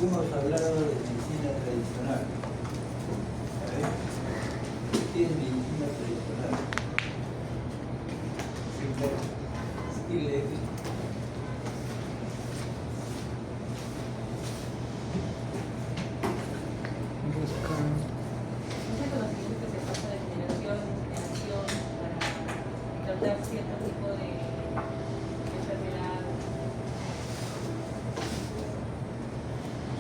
Hemos hablado de medicina tradicional. ¿Sabes? ¿Qué es medicina tradicional? Stile. Ese conocimiento que se pasa de generación en generación para tratar cierto tipo de enfermedad.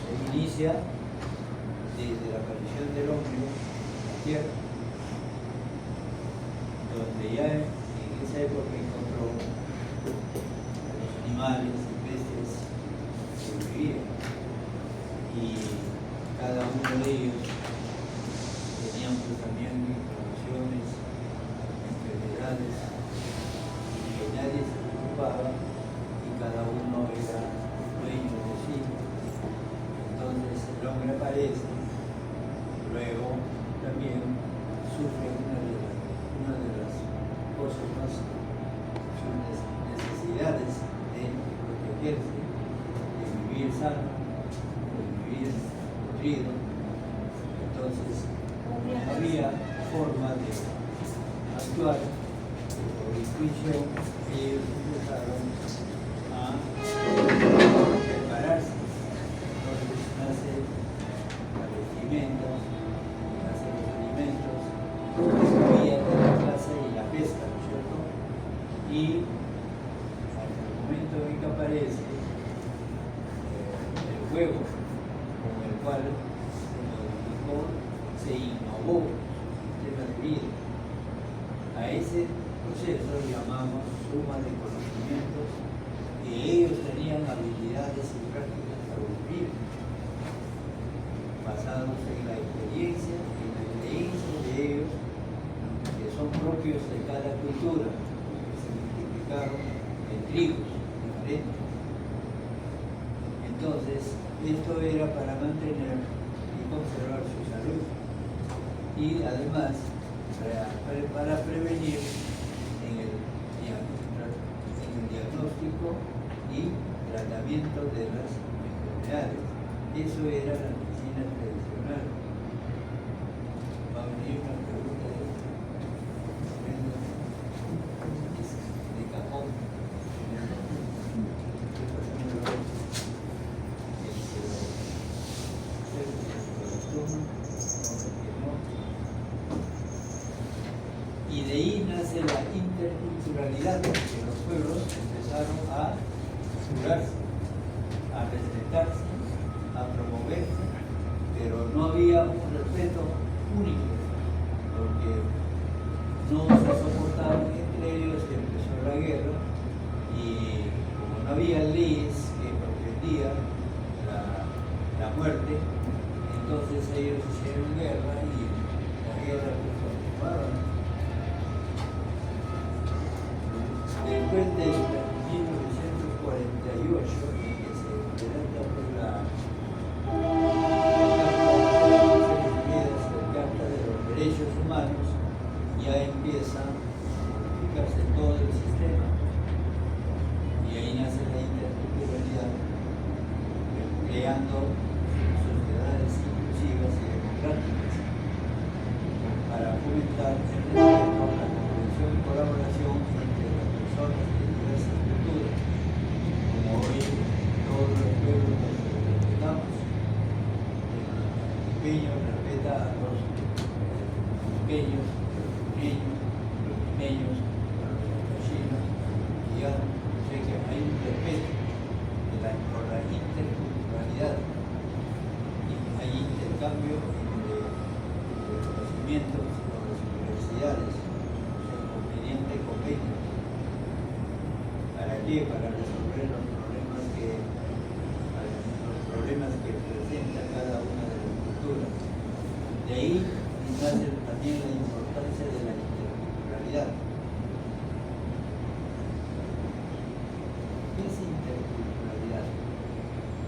Se inicia desde la aparición del hombre en la tierra, donde ya en esa época encontró a los animales y peces que vivían, y cada uno de ellos tenían pues también inflamaciones, enfermedades, y que nadie se preocupaba y cada uno era dueño de sí. Entonces el hombre aparece, luego también sufre una de las cosas más, sus necesidades de protegerse, de vivir sano, de vivir nutrido. Entonces, como no había forma de actuar por intuición, ellos empezaron a prepararse. Entonces nace la vestimenta, nacen los alimentos, la vía de la caza y la pesca, ¿no es cierto? Y hasta el momento en que aparece el fuego, con el cual se modificó, se innovó el sistema de vida. A ese proceso llamamos suma de conocimientos que ellos tenían habilidades y prácticas para vivir, basados en la experiencia y en la creencia de ellos, que son propios de cada cultura, que se multiplicaron en tribus diferentes. Entonces, esto era para mantener y conservar su salud, y además para prevenir en el diagnóstico y tratamiento de las enfermedades. Eso era la medicina tradicional. Va a venir una pregunta de cajón. Y de ahí nace la interculturalidad, porque los pueblos empezaron a curarse, a respetarse, a promoverse, pero no había un respeto único, porque no se soportaban entre ellos, y empezó la guerra, y como no había leyes que protegían la muerte, entonces ellos hicieron guerra y la guerra pues continuaron. Después de 1948, en que se implementa pues la Carta de los Derechos Humanos, ya empieza a modificarse todo el sistema, y ahí nace la interculturalidad, creando sociedades inclusivas y democráticas para fomentar el respeto, la comprensión y colaboración entre las personas de diversas culturas, como hoy todos los pueblos nos respetamos. El pequeño respeta a los pequeños, los limeños, a los campesinos, y ya sé que hay un respeto por la interculturalidad, y hay intercambio entre conocimientos con las universidades, mediante convenios. ¿Para qué? Para resolver los problemas que presenta cada una de las culturas. De ahí nace también la importancia de la interculturalidad. ¿Qué es interculturalidad?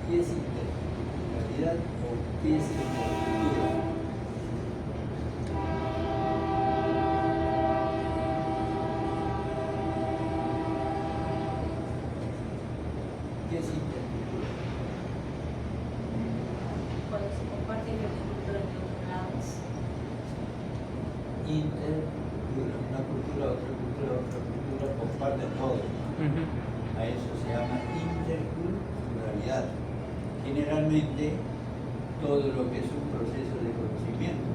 ¿Qué es interculturalidad o qué es intercultura? ¿Qué es intercultura? Cuando se comparte la cultura de otros lados. Intercultura, una cultura, otra cultura, comparten todo. A eso se llama interculturalidad. Generalmente, todo lo que es un proceso de conocimiento.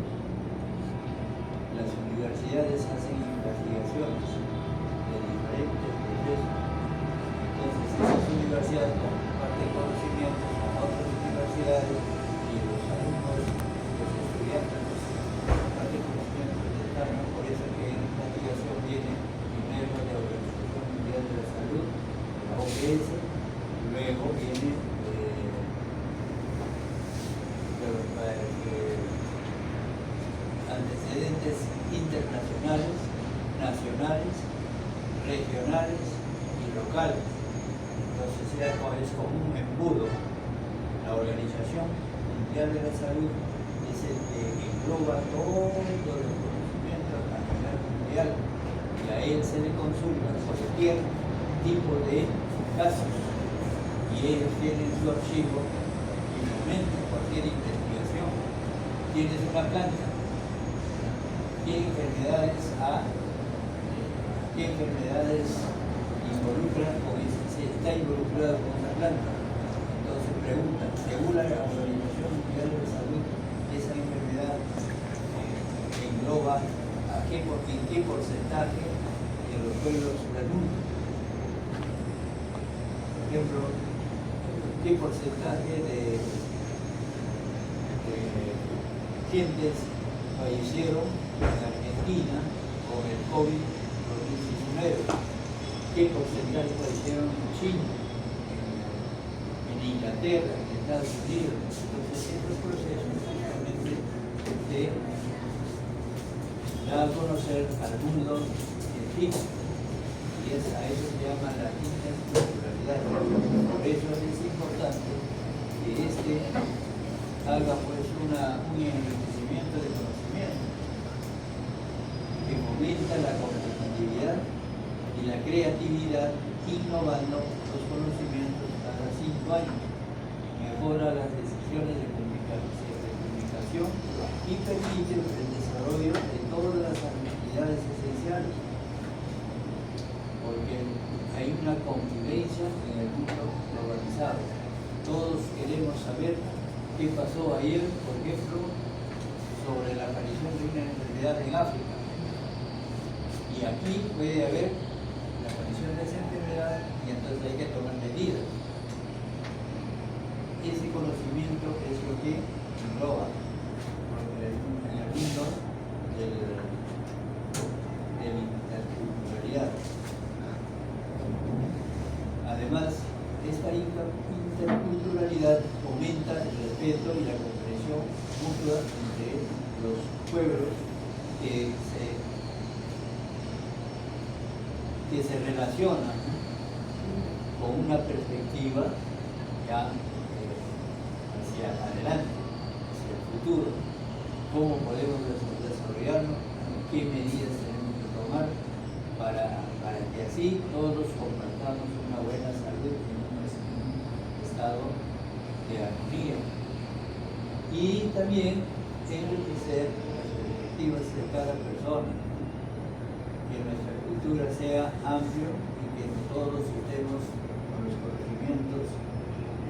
Las universidades hacen investigaciones de diferentes procesos. Entonces, esas universidades comparten conocimientos con otras universidades y los alumnos, los estudiantes, comparten conocimientos de tal, ¿no? Por eso que en investigación viene primero de la Organización Mundial de la Salud, la OMS, luego viene antecedentes internacionales, nacionales, regionales y locales. Entonces es como un embudo. La Organización Mundial de la Salud es el que engloba todos los conocimientos a nivel mundial y a él se le consulta cualquier tipo de casos y ellos tienen su archivo y fomentan cualquier investigación. Tienes una planta, ¿qué enfermedades involucran o se está involucrado con una planta? Entonces preguntan, según la Organización Mundial de la Salud, esa enfermedad engloba en qué porcentaje de los pueblos del mundo. Por ejemplo, qué porcentaje de gentes fallecieron en Argentina con el COVID-19, qué porcentaje fallecieron en China, en Inglaterra, en Estados Unidos. Entonces, estos procesos justamente se da a conocer al mundo científico y a eso se llama la interculturalidad. Por eso es importante que haga pues un enriquecimiento de conocimiento que fomenta la competitividad y la creatividad, innovando los conocimientos cada 5 años, mejora las decisiones de comunicación y permite el desarrollo de todas las actividades esenciales, porque hay una convivencia en el mundo globalizado. Todos queremos saber qué pasó ayer, por ejemplo, sobre la aparición de una enfermedad en África. Y aquí puede haber la aparición de esa enfermedad y entonces hay que tomar medidas. Ese conocimiento es lo que engloba en el mundo de la interculturalidad. Además, esta interculturalidad fomenta el respeto y la comprensión mutua entre los pueblos que se relacionan con una perspectiva ya hacia adelante, hacia el futuro. ¿Cómo podemos desarrollarnos? ¿Qué medidas tenemos que tomar para que así todos compartamos una buena salud en un estado de armonía? Y también enriquecer las perspectivas de cada persona, que nuestra cultura sea amplia y que todos estemos con los conocimientos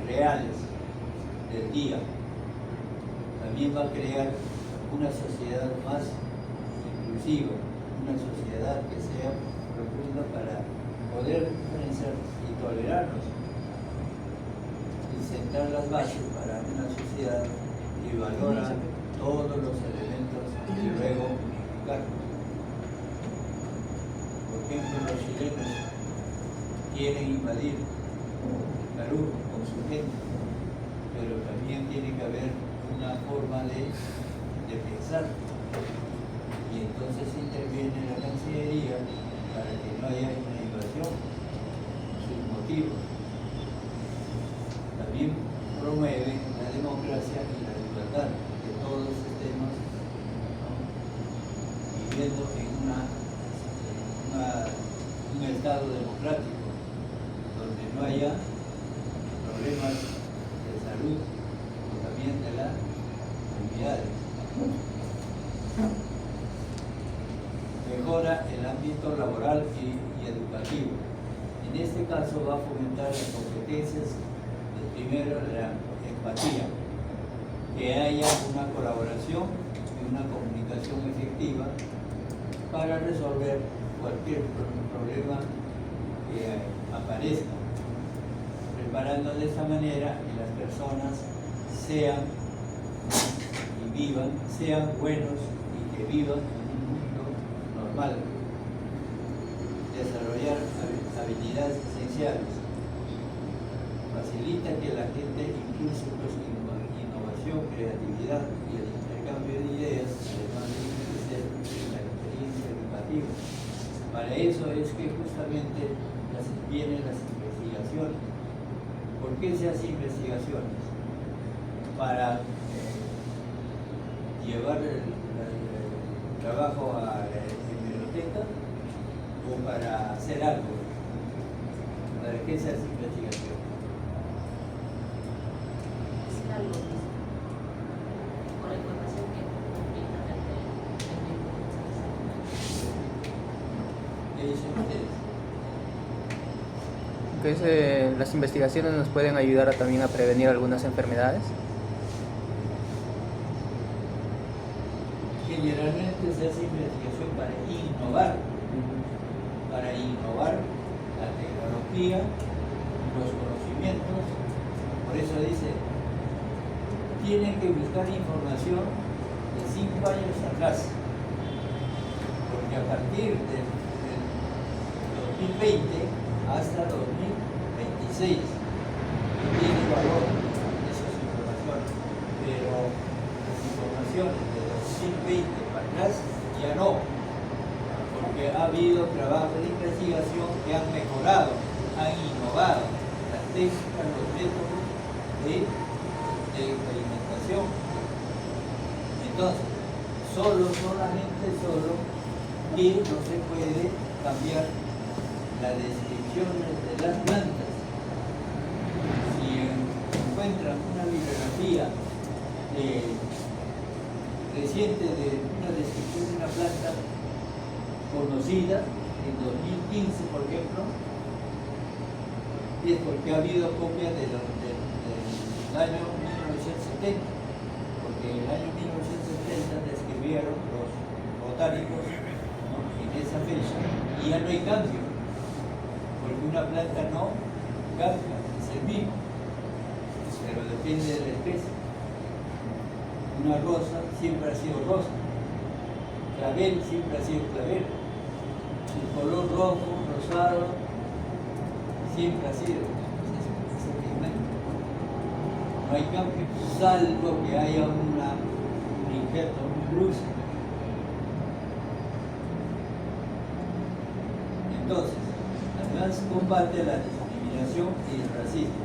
reales del día. También va a crear una sociedad más inclusiva, una sociedad que sea profunda para poder diferenciar y tolerarnos y sentar las bases para una sociedad que valora todos los elementos y luego unificarlos. Por ejemplo, los chilenos quieren invadir Perú con su gente, pero también tiene que haber una forma de pensar. Y entonces interviene la Cancillería para que no haya una invasión, sus motivos. También promueve la democracia y la libertad, que todos estemos, ¿no?, viviendo en un estado democrático, donde no haya problemas de salud o también de las enfermedades. Mejora el ámbito laboral y educativo. En este caso va a fomentar las competencias de primero la empatía, que haya una colaboración y una comunicación efectiva para resolver cualquier problema que aparezca, preparando de esta manera que las personas sean buenos y que vivan en un mundo normal. Desarrollar habilidades esenciales. Facilita que la gente impulse innovación, creatividad y el intercambio de ideas, además de enriquecer la experiencia educativa. Para eso es que justamente vienen las investigaciones. ¿Por qué se hacen investigaciones? Para llevar el trabajo a la biblioteca o para hacer algo. ¿Para qué se hace investigación? Es algo por la información que ¿Qué dicen ustedes? Que las investigaciones nos pueden ayudar también a prevenir algunas enfermedades. Generalmente se hace investigación para innovar la tecnología, los conocimientos. Por eso dice, tienen que buscar información de 5 años atrás, porque a partir del 2020 hasta 2026 tiene valor esas informaciones, pero las informaciones de 2020 para atrás ya no, porque ha habido trabajos de investigación que han mejorado, han innovado las técnicas, los métodos de experimentación. Entonces, solamente que no se puede cambiar las descripciones de las plantas. Si encuentran una bibliografía reciente de una descripción de una planta conocida en 2015, por ejemplo, es porque ha habido copias del año 1970, porque en el año 1970 describieron los botánicos, ¿no?, en esa fecha, y ya no hay cambio, porque una planta no cambia, es el mismo, pero depende de la especie. Una rosa siempre ha sido rosa, clavel siempre ha sido clavel, el color rojo, rosado, siempre ha sido ese pigmento. No hay cambio, salvo que haya un injerto, un plus. Entonces, además combate la discriminación y el racismo.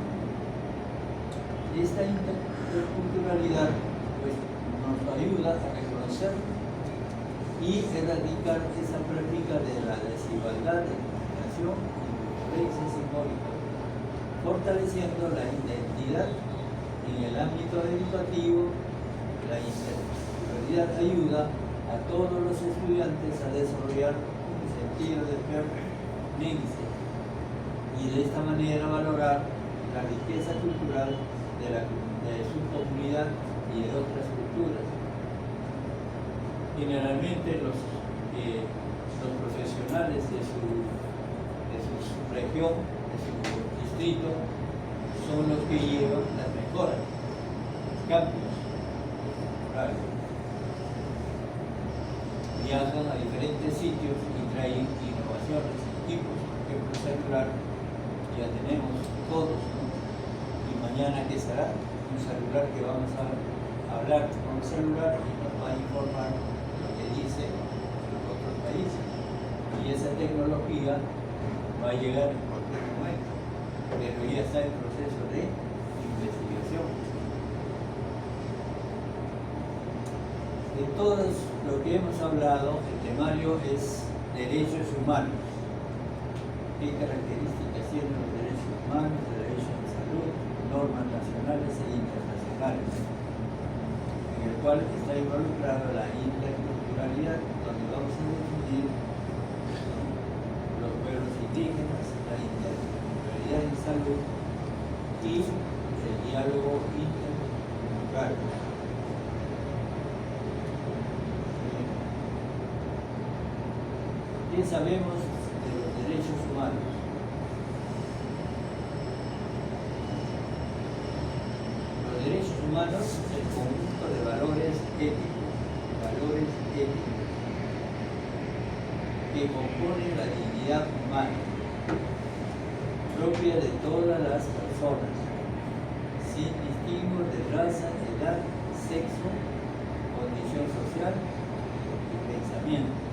Esta interculturalidad pues, nos ayuda a reconocer y erradicar esa práctica de la desigualdad de educación y violencia simbólica, fortaleciendo la identidad en el ámbito educativo. La interculturalidad ayuda a todos los estudiantes a desarrollar un sentido de pertenencia y de esta manera valorar la riqueza cultural de su comunidad y de otras culturas. Generalmente los profesionales de su región, de su distrito, son los que llevan las mejoras, los cambios culturales. Viajan a diferentes sitios y traen innovaciones, equipos, por ejemplo, celular, ya tenemos todos, ¿no? Y mañana, ¿qué será? Un celular que vamos a hablar con un celular y nos va a informar lo que dice los otros países. Y esa tecnología va a llegar en cualquier momento, pero ya está en proceso de investigación. De todo lo que hemos hablado, el temario es derechos humanos. ¿Qué características tienen los derechos humanos, el derecho a la salud, normas nacionales e internacionales, en el cual está involucrada la interculturalidad, donde vamos a definir los pueblos indígenas, la interculturalidad en salud y el diálogo intercultural. ¿Qué sabemos de los derechos humanos? Los derechos humanos es el conjunto de valores éticos que componen la dignidad humana, propia de todas las personas, sin distingo de raza, edad, sexo, condición social y pensamiento.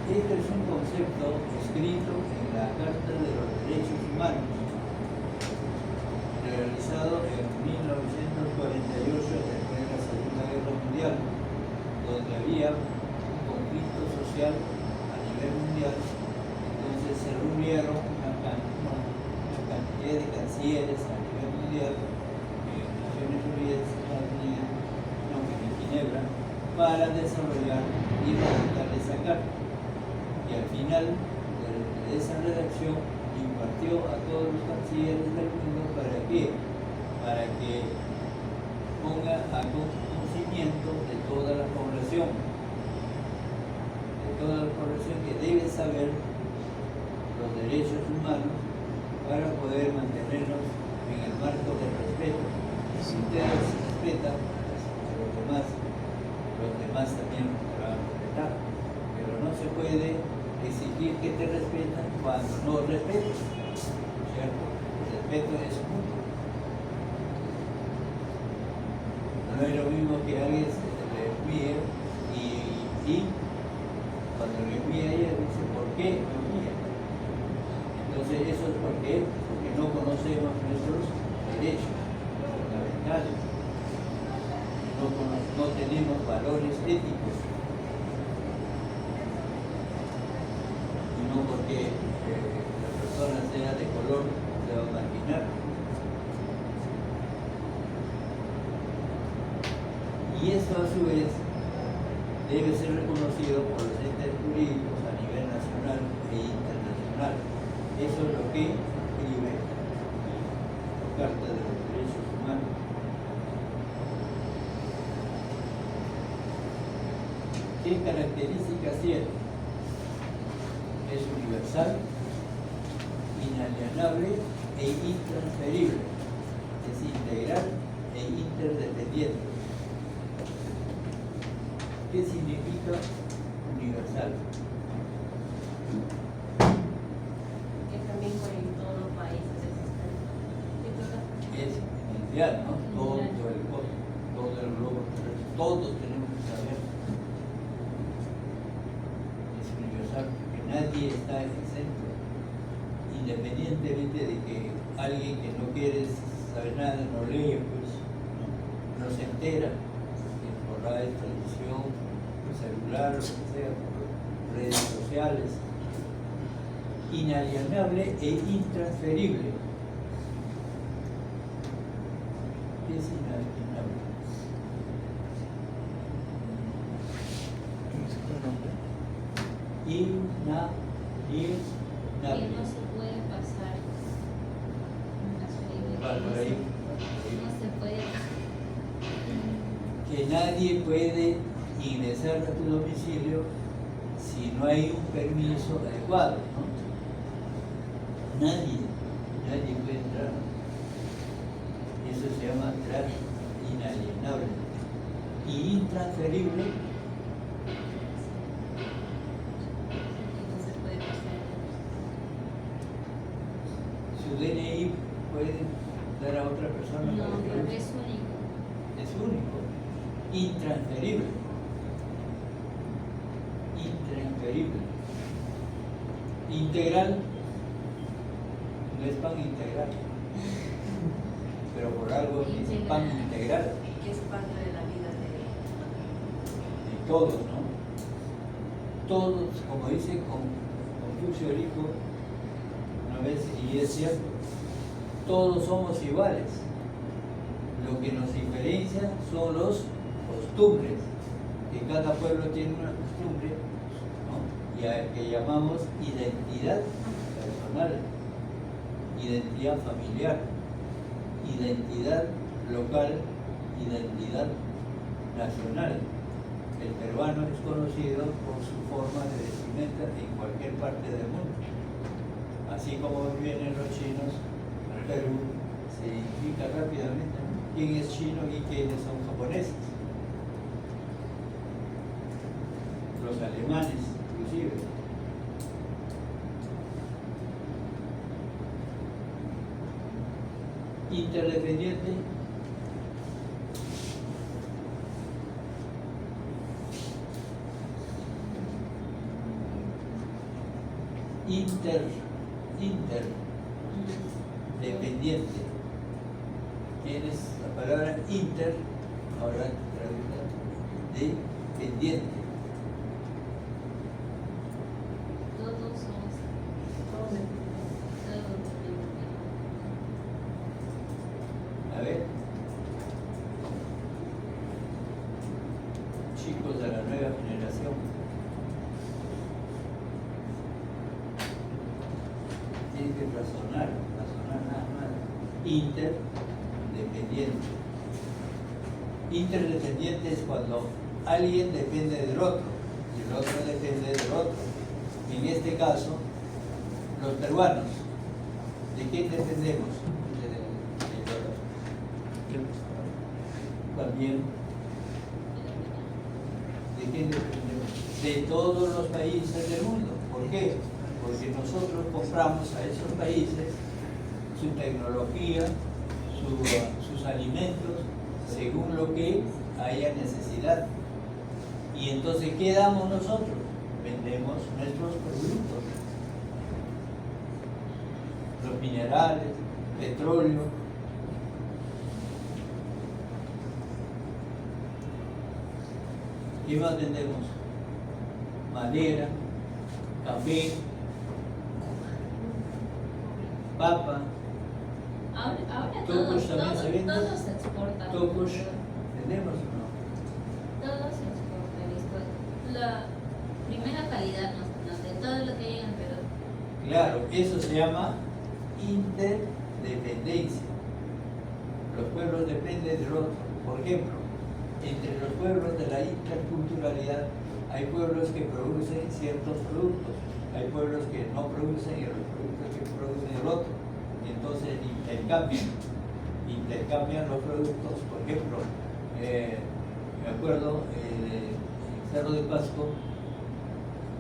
Este es un concepto escrito en la Carta de los Derechos Humanos, realizado en 1948 después de la Segunda Guerra Mundial, donde había un conflicto social a nivel mundial. Entonces se reunieron una cantidad de cancilleres a nivel mundial, en Naciones Unidas, Estados Unidos, en Ginebra, para desarrollar y redactar esa carta. Y al final de esa redacción impartió a todos los cancilleres del mundo para que ponga a conocimiento de toda la población que debe saber los derechos humanos para poder mantenernos en el marco del respeto. Si ustedes respetan a los demás también te van a respetar, pero no se puede exigir que te respetan cuando no respetas, ¿cierto? El respeto es mutuo. No es lo mismo que alguien se le envíe y cuando le envía ella dice, ¿por qué me envía? Entonces eso es porque no conocemos nuestros derechos fundamentales, no tenemos valores éticos. No porque la persona sea de color se va a marginar. Y esto a su vez debe ser reconocido por los entes jurídicos a nivel nacional e internacional. Eso es lo que escribe la Carta de los Derechos Humanos. ¿Qué características tiene? Es universal, inalienable e intransferible, es integral e interdependiente. ¿Qué significa universal? Que también en todos los países existen. Es mundial, ¿no? Todo el globo terrestre, todos tenemos que saber. Es universal. Nadie está exento, independientemente de que alguien que no quiere saber nada, no lee, pues no se entera por radio, televisión, por celular, lo que sea, por redes sociales. Inalienable e intransferible. ¿Qué es inalienable? Que no se puede pasar no se puede. Que nadie puede ingresar a tu domicilio si no hay un permiso adecuado, ¿no? Nadie puede entrar. Eso se llama entrar inalienable. Y intransferible, No se puede pasar. su DNI puede dar a otra persona. No, para que lo porque use. es único. Es único, intransferible. Integral, no es pan integral, pero por algo dice pan integral. Que es parte de la vida De todos, ¿no? Todos, como dice Confucio el Hijo, una vez, y es cierto, todos somos iguales. Lo que nos diferencia son los costumbres, que cada pueblo tiene una costumbre, ¿no? Que llamamos identidad personal, identidad familiar, identidad local, identidad nacional. El peruano es conocido por su forma de vestimenta en cualquier parte del mundo. Así como vienen los chinos al Perú, se identifica rápidamente, ¿no?, quién es chino y quiénes son japoneses. Los alemanes, inclusive. Interdependiente. Interdependiente. Tienes la palabra inter, ahora traducida, dependiente. Todos somos. A ver, chicos de la nueva generación, tienen que razonar nada más. Interdependiente. Interdependiente es cuando alguien depende del otro y el otro depende del otro. En este caso, los peruanos, ¿de quién dependemos? También, ¿de quién dependemos? De todos los países del mundo. ¿Por qué? Porque nosotros compramos a esos países su tecnología, sus alimentos, según lo que haya necesidad. Y entonces, ¿qué damos nosotros? Vendemos nuestros productos. Los minerales, petróleo. ¿Qué más vendemos? Madera, café, papa. Ahora Tocos también se venden. todos se exportan. Tocos, ¿vendemos o no? Todos se exportan. La primera calidad nacional de todo lo que hay en el Perú. Claro, eso se llama interdependencia. Los pueblos dependen del otro. Por ejemplo, entre los pueblos de la interculturalidad hay pueblos que producen ciertos productos, hay pueblos que no producen y los productos que producen el otro. Entonces intercambian los productos. Por ejemplo, me acuerdo en Cerro de Pasco,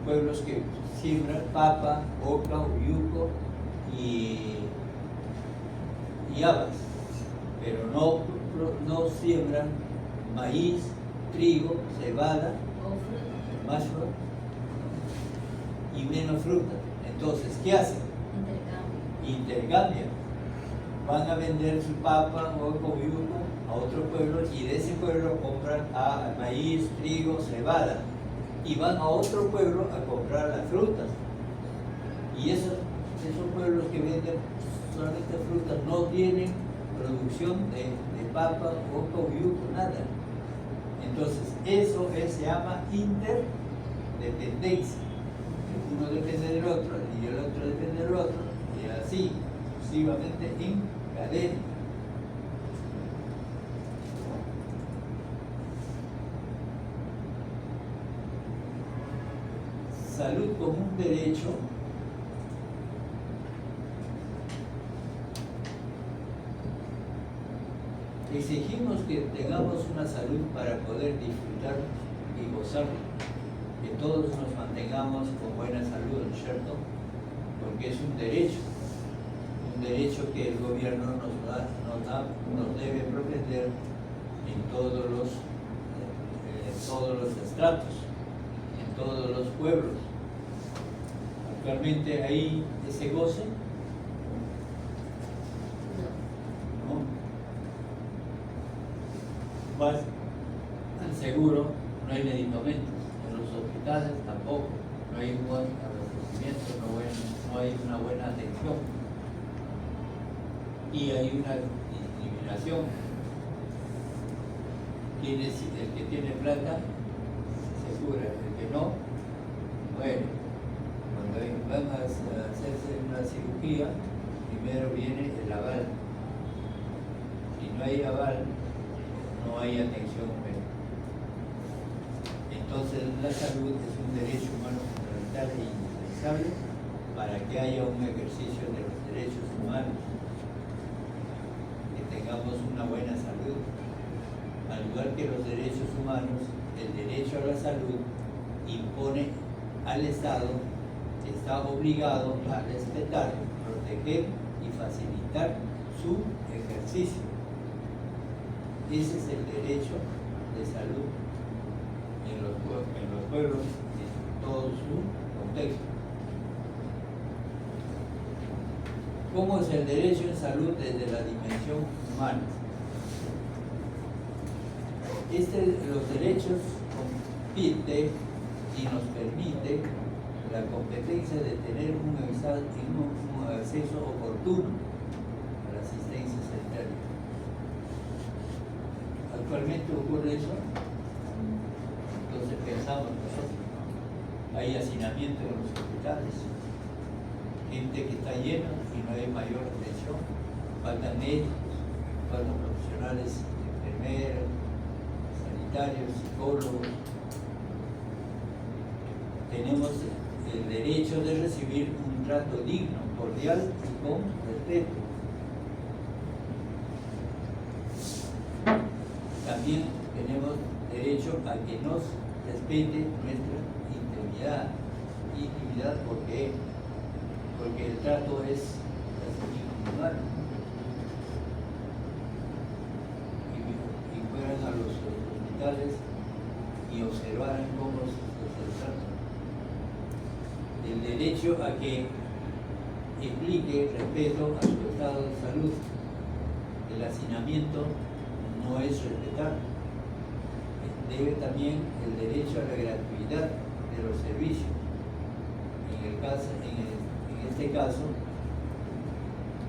pueblos que siembran papa, oca, uyuco y habas, pero no siembran maíz, trigo, cebada, O fruta. más fruta y menos fruta. Entonces, ¿qué hacen? Intercambian. Van a vender su papa o uyuco a otro pueblo y de ese pueblo compran maíz, trigo, cebada y van a otro pueblo a comprar las frutas. Y esos pueblos que venden solamente frutas no tienen producción de papa, oca, uyuco, nada. Entonces, eso se llama interdependencia. Uno depende del otro y el otro depende del otro, y así sucesivamente en cadena. Salud como un derecho. Exigimos que tengamos una salud para poder disfrutar y gozar, que todos nos mantengamos con buena salud, ¿no es cierto? Porque es un derecho que el gobierno nos debe proteger en todos los estratos, en todos los pueblos. Actualmente hay ese goce, ¿no? Vas al seguro, no hay medicamentos, en los hospitales tampoco, no hay un buen abastecimiento, no hay una buena atención. y hay una discriminación. El que tiene plata se cura, el que no, muere. Cuando van a hacerse una cirugía, primero viene el aval. Si no hay aval, no hay atención médica. Entonces la salud es un derecho humano fundamental e indispensable para que haya un ejercicio de los derechos humanos, que tengamos una buena salud. Al igual que los derechos humanos, el derecho a la salud impone al Estado, que está obligado a respetar, proteger y facilitar su ejercicio. Ese es el derecho de salud en los pueblos en todo su contexto. ¿Cómo es el derecho en salud desde la dimensión humana? Los derechos compite y nos permite la competencia de tener un acceso oportuno a la asistencia sanitaria. Actualmente ocurre eso, entonces pensamos nosotros, hay hacinamiento en los hospitales, gente que está llena y no hay mayor atención, faltan médicos, faltan profesionales, enfermeros, sanitarios, psicólogos. Tenemos el derecho de recibir un trato digno, cordial y con respeto. También tenemos derecho a que nos respete nuestra intimidad. Porque el trato es inhumano. Y fueran a los hospitales y observaran cómo se trata. El derecho a que implique respeto a su estado de salud. El hacinamiento no es respetar. Debe también el derecho a la gratuidad de los servicios. En este caso,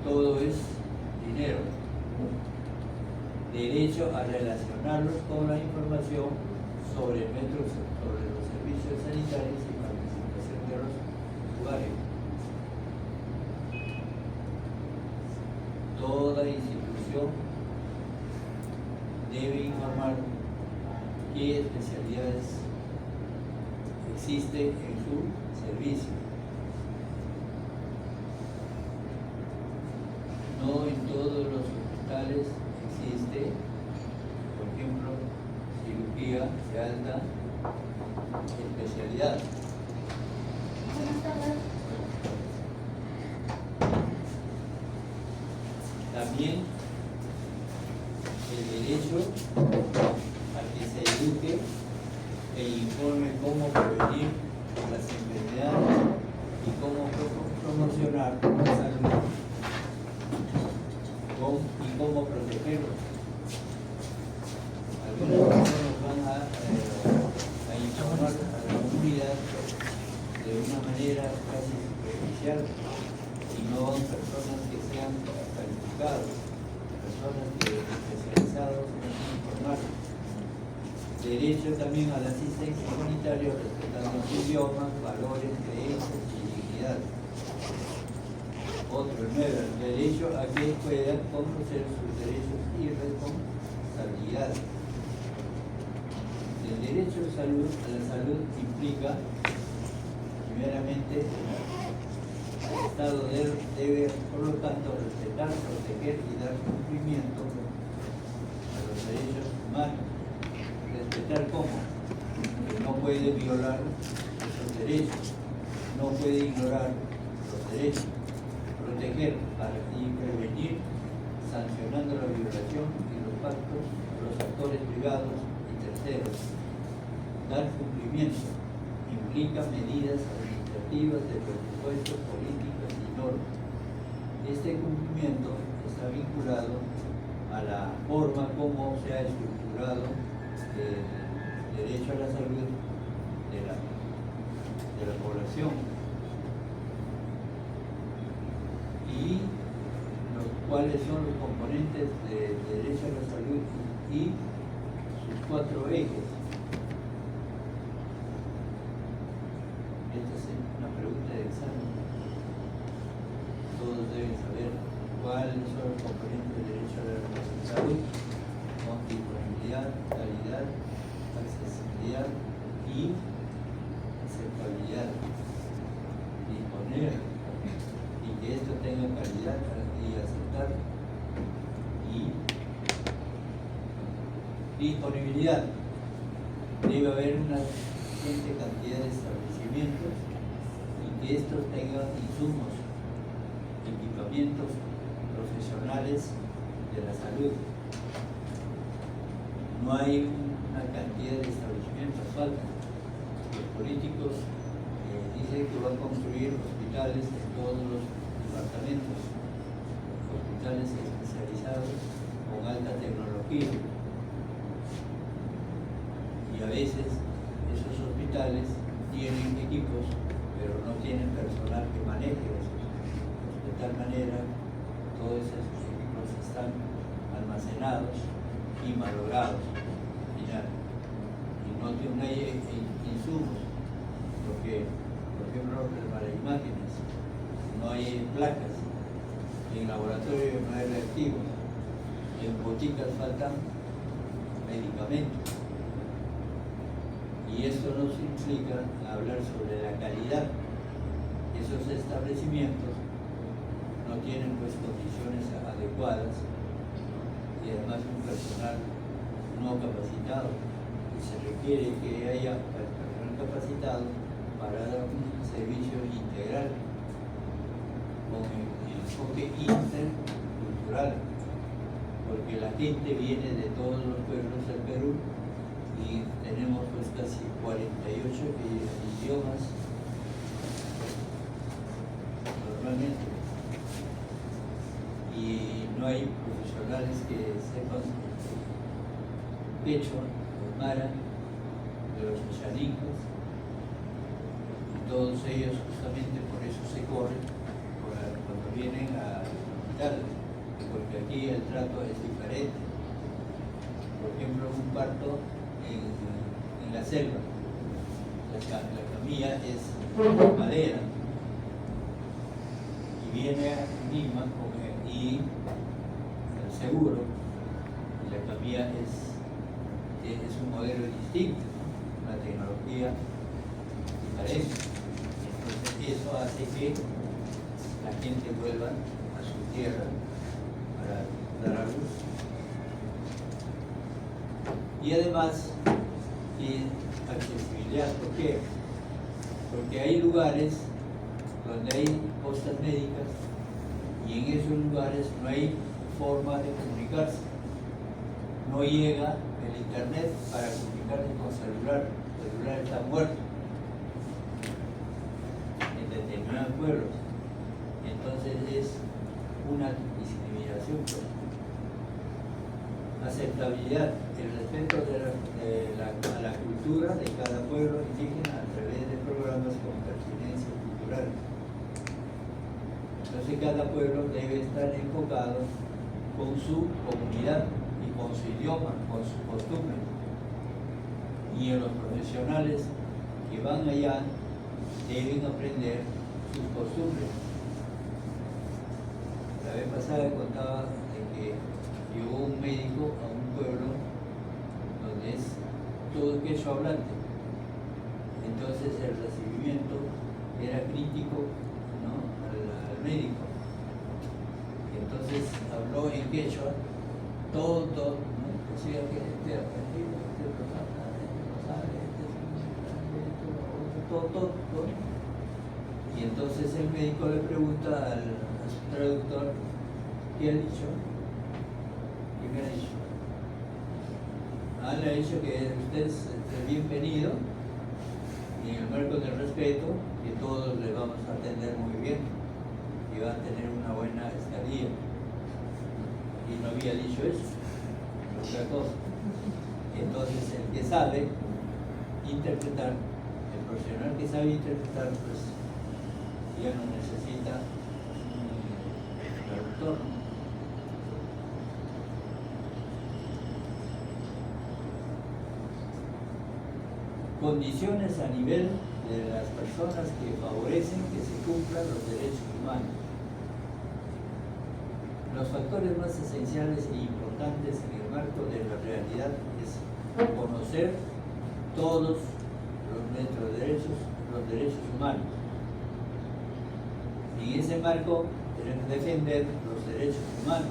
todo es dinero. Derecho a relacionarlos con la información sobre los servicios sanitarios y participación de los usuarios. Toda institución debe informar qué especialidades existen en su servicio. No en todos los hospitales existe, por ejemplo, cirugía de alta especialidad. También el derecho a que se eduque e informe cómo prevenir las enfermedades y cómo promocionar la salud y cómo protegerlos. Algunas personas van a informar a la comunidad de una manera casi superficial y no personas que sean calificadas, personas especializadas en informar. Derecho también a la asistencia sanitaria respetando su idioma, valores, creencias y dignidad. Otro, el 9, el derecho a que puedan conocer sus derechos y responsabilidades. El derecho a la salud implica, primeramente, el Estado debe, por lo tanto, respetar, proteger y dar cumplimiento a los derechos humanos. Respetar cómo, que no puede violar esos derechos, no puede ignorar los derechos. Proteger y prevenir, sancionando la violación y los pactos de los actores privados y terceros. Dar cumplimiento implica medidas administrativas de presupuestos, políticas y normas. Este cumplimiento está vinculado a la forma como se ha estructurado el derecho a la salud de la población. Y cuáles son los componentes de derecho a la salud y sus 4 ejes. Esta es una pregunta de examen. Todos deben saber cuáles son los componentes de derecho a la salud: disponibilidad, calidad, accesibilidad y aceptabilidad. Disponer y que esto tenga calidad y aceptar. Y disponibilidad. Debe haber una suficiente cantidad de establecimientos y que estos tengan insumos, equipamientos profesionales de la salud. No hay una cantidad de establecimientos, faltan. Los políticos dicen que van a construir hospitales en todos los departamentos, hospitales especializados con alta tecnología. Y a veces esos hospitales tienen equipos, pero no tienen personal que maneje esos. De tal manera, todos esos equipos están almacenados y malogrados al final. Y no hay insumos, porque, por ejemplo, para imágenes, no hay placas, en laboratorio no hay reactivos, en boticas faltan medicamentos. Y esto nos implica hablar sobre la calidad. Esos establecimientos no tienen pues condiciones adecuadas, ¿no? Y además un personal no capacitado. Y se requiere que haya personal capacitado para dar un servicio integral con enfoque intercultural, porque la gente viene de todos los pueblos del Perú y tenemos pues casi 48 idiomas normalmente, y no hay profesionales que sepan quechua, aymara, de los oceánicos, y todos ellos justamente por eso se corren cuando vienen a hospital, porque aquí el trato es diferente. Por ejemplo, un parto en la selva, la camilla es de madera y viene a Lima y el seguro, y la camilla es un modelo distinto, ¿no? Una tecnología diferente. Entonces eso hace que la gente vuelva a su tierra para dar a luz. Y además tiene accesibilidad. ¿Por qué? Porque hay lugares donde hay postas médicas y en esos lugares no hay forma de comunicarse. No llega el internet para comunicarse con celular. El celular está muerto en determinados pueblos. Entonces es una discriminación. Aceptabilidad, el respeto a la cultura de cada pueblo indígena a través de programas con pertinencia cultural. Entonces cada pueblo debe estar enfocado con su comunidad y con su idioma, con su costumbre. Y en los profesionales que van allá deben aprender sus costumbres. La vez pasada contaba de que llegó un médico a un pueblo donde es todo quechua hablante. Entonces el recibimiento era crítico, ¿no? al médico. Entonces habló en quechua, todo, ¿no? Decía que este aprendido, este no sabe, todo. Y entonces el médico le pregunta a su traductor, ¿qué ha dicho? ¿Qué me ha dicho? Le ha dicho que usted es bienvenido y en el marco del respeto, que todos le vamos a atender muy bien y va a tener una buena estadía. Y no había dicho eso, otra cosa. Entonces el que sabe interpretar, el profesional que sabe interpretar, pues ya no necesita un traductor. condiciones a nivel de las personas que favorecen que se cumplan los derechos humanos. Los factores más esenciales e importantes en el marco de la realidad es conocer todos nuestros derechos, los derechos humanos. En ese marco debemos defender los derechos humanos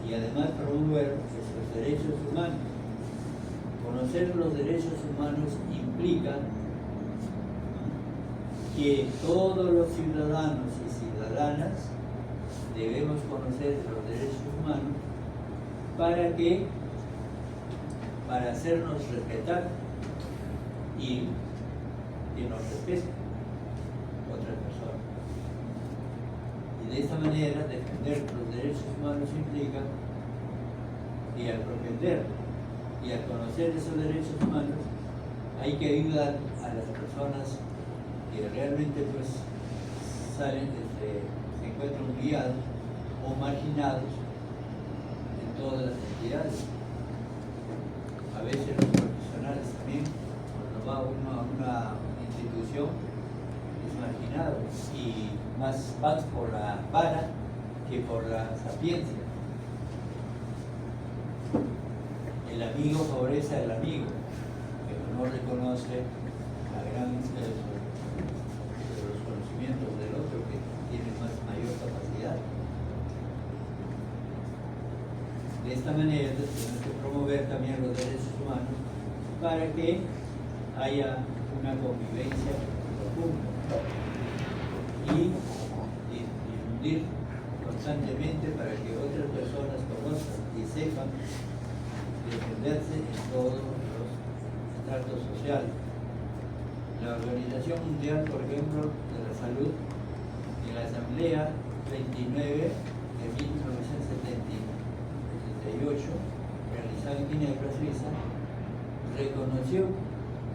y además promover esos derechos humanos. Conocer los derechos humanos implica que todos los ciudadanos y ciudadanas debemos conocer los derechos humanos para hacernos respetar y que nos respeten otras personas. Y de esta manera defender los derechos humanos implica que al propender y al conocer esos derechos humanos hay que ayudar a las personas que realmente pues se encuentran humillados o marginados en todas las entidades. A veces los profesionales también, cuando va uno a una institución, es marginado y más van por la vara que por la sapiencia. El amigo favorece al amigo, pero no reconoce la gran de los conocimientos del otro que tiene mayor capacidad. De esta manera tenemos que promover también los derechos humanos para que haya una convivencia profunda y difundir constantemente para que otras personas conozcan y sepan defenderse en todos los estratos sociales. La Organización Mundial, por ejemplo, de la Salud, en la Asamblea 29 de 1978, realizada en Ginebra, Suiza, reconoció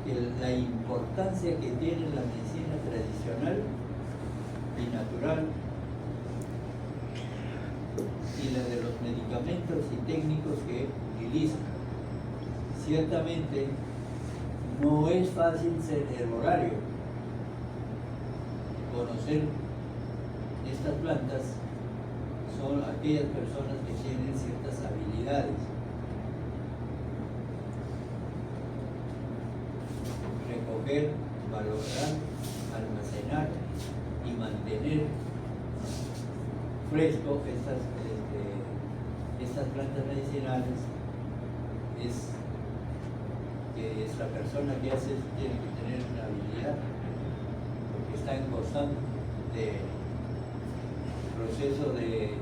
que la importancia que tiene la medicina tradicional y natural y la de los medicamentos y técnicos que utilizan. Ciertamente no es fácil ser herbolario. Conocer estas plantas son aquellas personas que tienen ciertas habilidades. Recoger, valorar, almacenar y mantener fresco estas plantas medicinales es la persona que hace tiene que tener una habilidad porque está en constante proceso de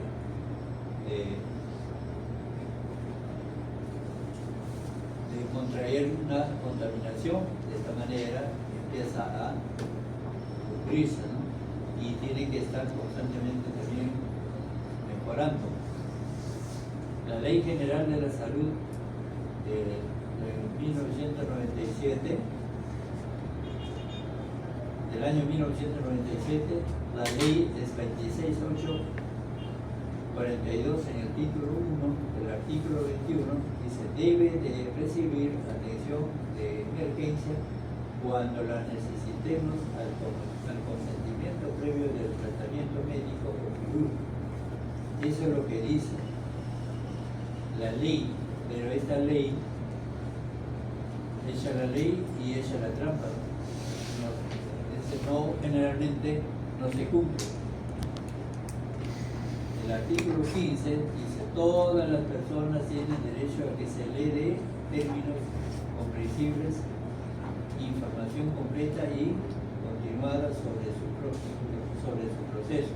contraer una contaminación. De esta manera empieza a cubrirse, ¿no? Y tiene que estar constantemente también mejorando. La Ley General de la Salud de 1997, del año 1997, la ley es 26842 en el título 1 del artículo 21, dice: debe de recibir atención de emergencia cuando la necesitemos al consentimiento previo del tratamiento médico o quirúrgico. Eso es lo que dice la ley, pero esta ley echa la ley y echa la trampa. No, generalmente no se cumple. El artículo 15 dice: todas las personas tienen derecho a que se le dé términos comprensibles, información completa y continuada sobre su proceso,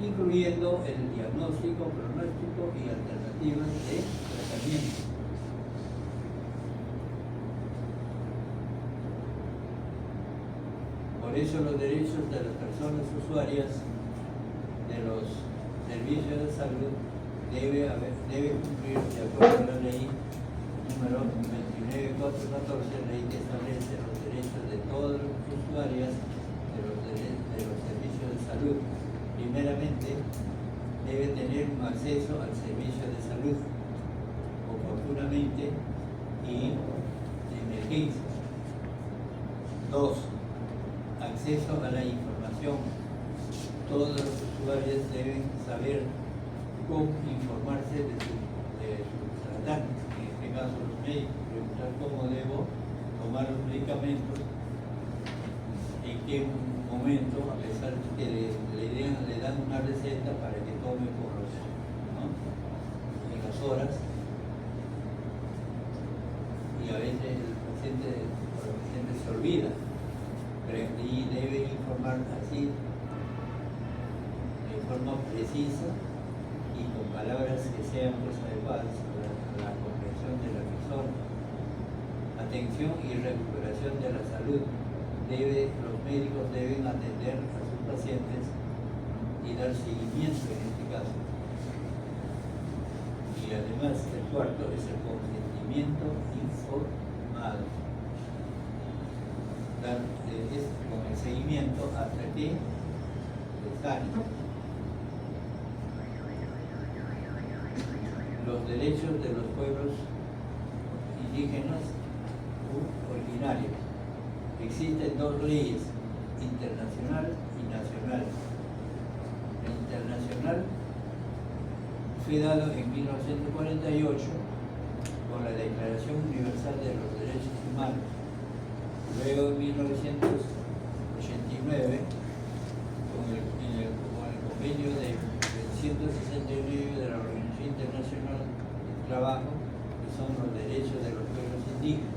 incluyendo el diagnóstico, pronóstico y alternativas de tratamiento. Por eso los derechos de las personas usuarias de los servicios de salud debe cumplir de acuerdo a la ley número 29414, ley que establece los derechos de todas las usuarias de los servicios de salud. Primeramente, debe tener un acceso al servicio de salud oportunamente y de emergencia. 2. Acceso a la información. Todos los usuarios deben saber cómo informarse de sus tratantes, en este caso los médicos, preguntar cómo debo tomar los medicamentos, en qué momento, a pesar de que le dan una receta para que tome por los, ¿no?, en las horas, y a veces el paciente se olvida, y debe informar así, de forma precisa y con palabras que sean pues adecuadas a la comprensión de la persona. Atención y recuperación de la salud. Los médicos deben atender a sus pacientes y dar seguimiento en este caso. Y además el cuarto es el consentimiento informado. Con el seguimiento hasta que sane. Los derechos de los pueblos indígenas originarios. Existen dos leyes, internacional y nacional. La internacional fue dado en 1948 con la Declaración Universal de los Derechos Humanos. Luego en 1989 con el convenio de 169 de la Organización Internacional del Trabajo, que son los derechos de los pueblos indígenas.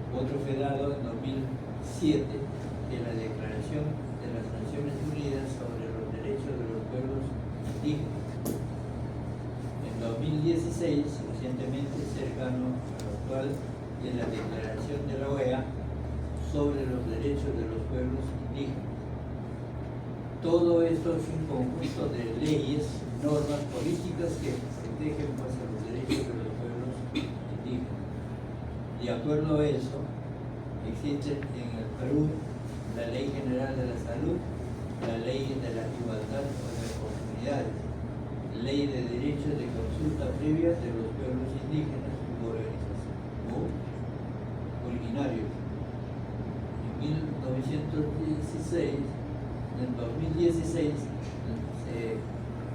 Otro fue dado en 2007 de la Declaración de las Naciones Unidas sobre los derechos de los pueblos indígenas. En 2016, recientemente cercano a lo actual, de la Declaración de la OEA sobre los derechos de los pueblos indígenas. Todo esto es un conjunto de leyes, normas políticas que protegen pues, a los derechos de los pueblos indígenas. De acuerdo a eso, existe en el Perú la Ley General de la Salud, la Ley de la Igualdad de las Oportunidades, Ley de Derechos de Consulta Previa de los Pueblos Indígenas originarios. En 2016 se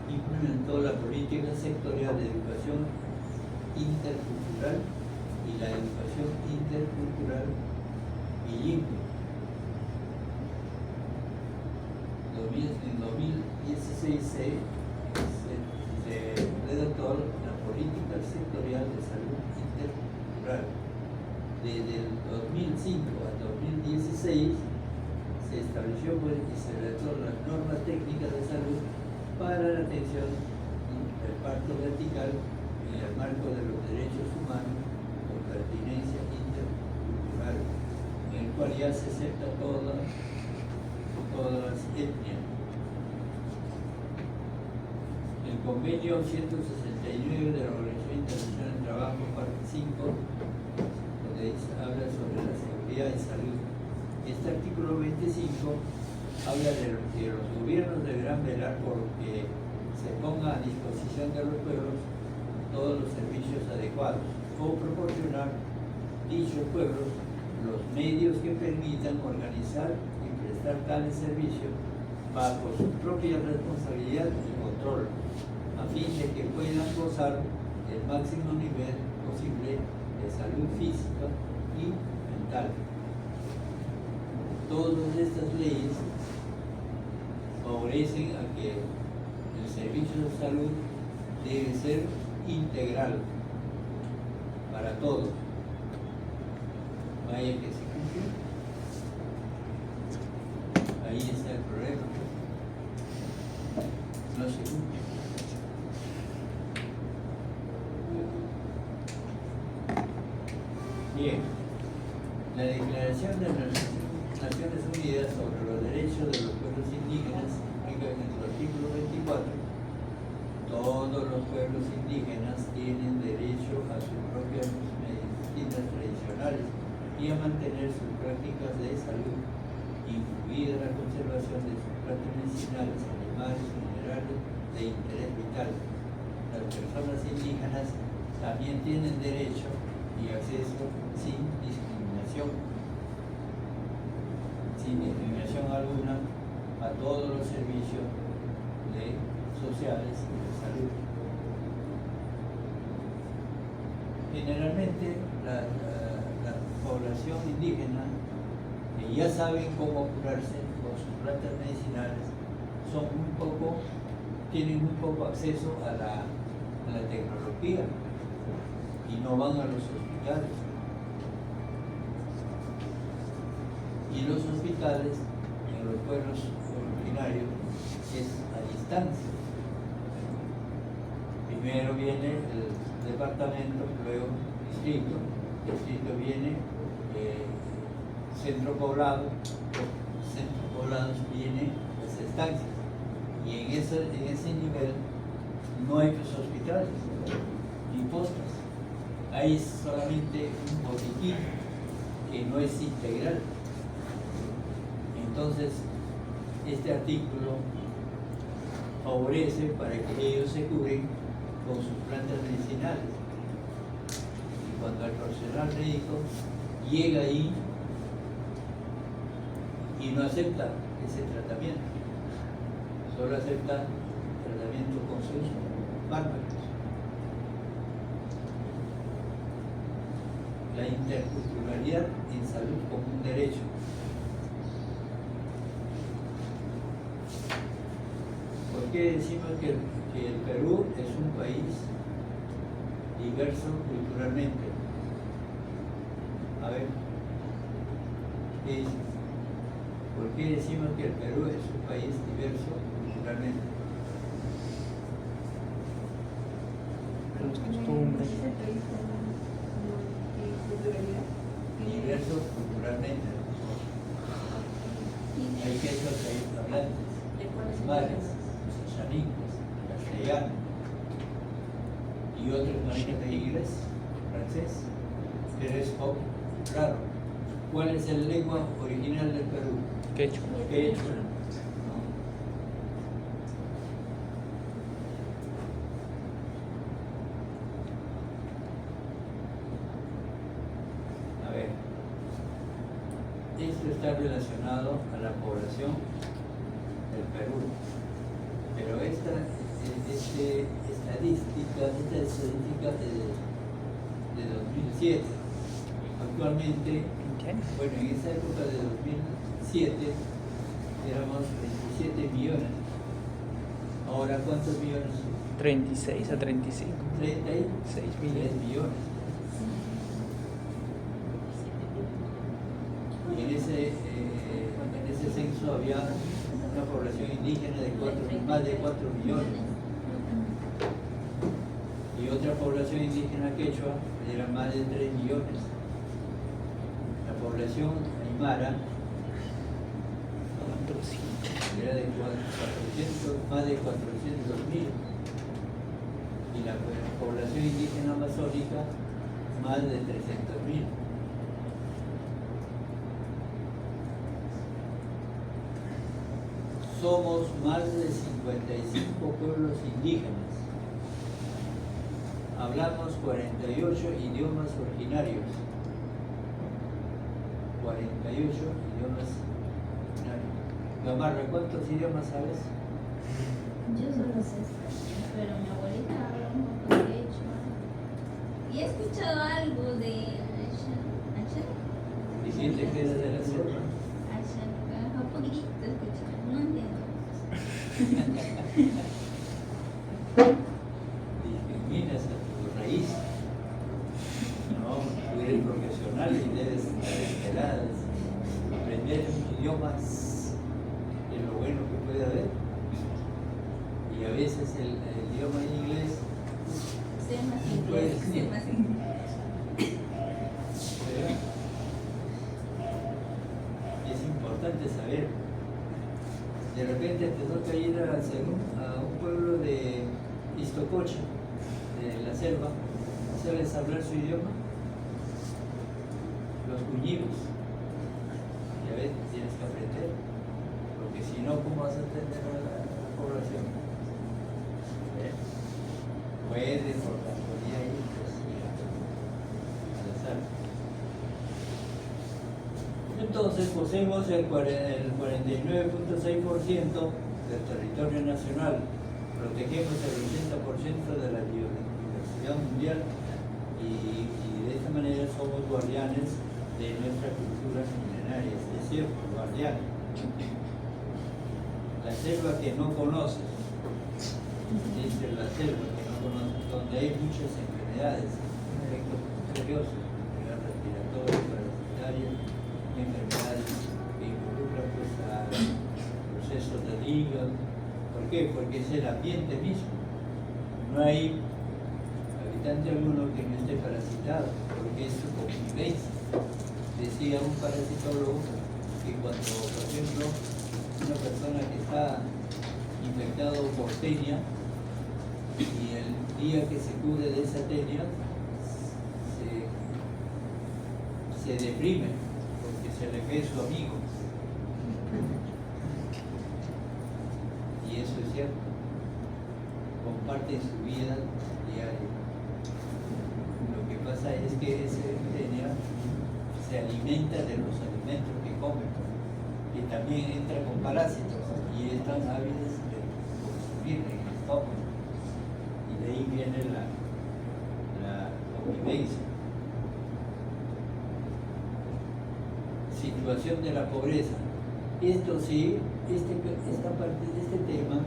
implementó la política sectorial de educación intercultural y la educación intercultural bilingüe. En 2016 se redactó la política sectorial de salud intercultural. Desde el 2005 a 2016 se estableció y se redactó las normas técnicas de salud para la atención del parto vertical en el marco de los derechos humanos con pertinencia intercultural, en el cual ya se acepta todas las etnias. El convenio 169 de la Organización Internacional del Trabajo, parte 5, habla sobre la seguridad y salud. Este artículo 25 habla de que los gobiernos deberán velar por que se ponga a disposición de los pueblos todos los servicios adecuados o proporcionar dichos pueblos los medios que permitan organizar y prestar tales servicios bajo su propia responsabilidad y control, a fin de que puedan gozar del máximo nivel posible de salud física y mental. Todas estas leyes favorecen a que el servicio de salud debe ser integral para todos. Vaya que se cumple. Ahí está el problema. No se cumple. Bien, la Declaración de las Naciones Unidas sobre los Derechos de los Pueblos Indígenas explica en su artículo 24: todos los pueblos indígenas tienen derecho a sus propias medicinas tradicionales y a mantener sus prácticas de salud, incluida la conservación de sus plantas medicinales, animales, minerales de interés vital. Las personas indígenas también tienen derecho y acceso sin discriminación. sin discriminación alguna a todos los servicios sociales y de salud. Generalmente la población indígena, que ya saben cómo curarse con sus plantas medicinales, tienen muy poco acceso a la tecnología y no van a los hospitales. Y los hospitales en los pueblos originarios es a distancia. Primero viene el departamento, luego distrito, viene centro poblado, centros poblados viene las estancias. Y en ese nivel no hay pues hospitales ni postas. Hay solamente un botiquín que no es integral. Entonces, este artículo favorece para que ellos se cubren con sus plantas medicinales. Y cuando el profesional médico llega ahí y no acepta ese tratamiento, solo acepta tratamiento con sus fármacos. La interculturalidad en salud como un derecho. ¿Por qué decimos que el Perú es un país diverso culturalmente? A ver, ¿qué dice? ¿Por qué decimos que el Perú es un país diverso culturalmente? Las costumbres. Diverso culturalmente. Hay quechos, hay hablantes, mares, chanicos, castellano y otros manejan de inglés, francés, pero es poco, raro. ¿Cuál es la lengua original del Perú? Quechua. Quechua. A ver, esto está relacionado a la población del Perú, pero esta estadística de 2007, actualmente, bueno, en esa época de 2007 éramos 27 millones. Ahora, ¿cuántos millones? 36 a 35. 36 millones. Y en ese censo había una población indígena de más de 4 millones. Y otra población indígena quechua era más de 3 millones. La población aymara era de más de 400.000. Y la población indígena amazónica más de 300.000. Somos más de 55 pueblos indígenas. Hablamos 48 idiomas originarios. 48 idiomas originarios. Gamarra, ¿cuántos idiomas sabes? Yo solo sé español, pero mi abuelita habla un poco de quechua. Y he escuchado algo de Ayshan. Dijiste que eres de la selva. Ayshan, un poquitito he escuchado, no entiendo. Discriminas a tu raíz. No, tú eres profesional y debes esperar aprender idiomas de lo bueno que puede haber. Y a veces el idioma en inglés Sé más inglés, Pues, sé más inglés. es importante saber. De repente te toca ir a un pueblo de Istococha, de la selva. ¿Sabes hablar su idioma? Los cuñibos. Y a veces tienes que aprender, porque si no, ¿cómo vas a atender a la población? Puedes, por casualidad, ir pues, al azar. Entonces poseemos el 49.6% del territorio nacional, protegemos el 80% de la biodiversidad mundial y de esta manera somos guardianes de nuestras culturas milenarias, es cierto, guardianes. La selva que no conoces, dice la selva que no conoces, donde hay muchas enfermedades, efectos curiosos, enfermedades respiratorias, parasitarias, enfermedades que involucran pues, a procesos del hígado. ¿Por qué? Porque es el ambiente mismo. No hay habitante alguno que no esté parasitado, porque es su convivencia. Decía un parasitólogo que cuando, por ejemplo, una persona que está infectado por tenia y el día que se cure de esa tenia se deprime porque se le ve su amigo. Y eso es cierto. Comparten su vida diaria. Lo que pasa es que esa tenia se alimenta de los alimentos que comen y también entra con parásitos y están ávidos de consumir en el estómago y de ahí viene la convivencia. Situación de la pobreza. Esto sí, esta parte de este tema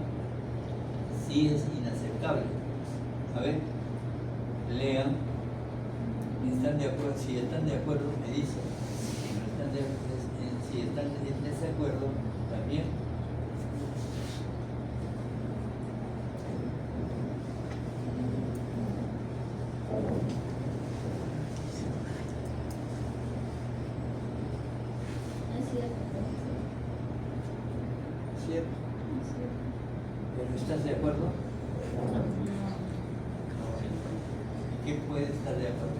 sí es inaceptable. A ver, lean. ¿Están de acuerdo? Si están de acuerdo, me dicen. Si no están si están en desacuerdo, también. Es cierto. ¿Cierto? Es cierto. ¿Pero estás de acuerdo? No. ¿Y quién puede estar de acuerdo?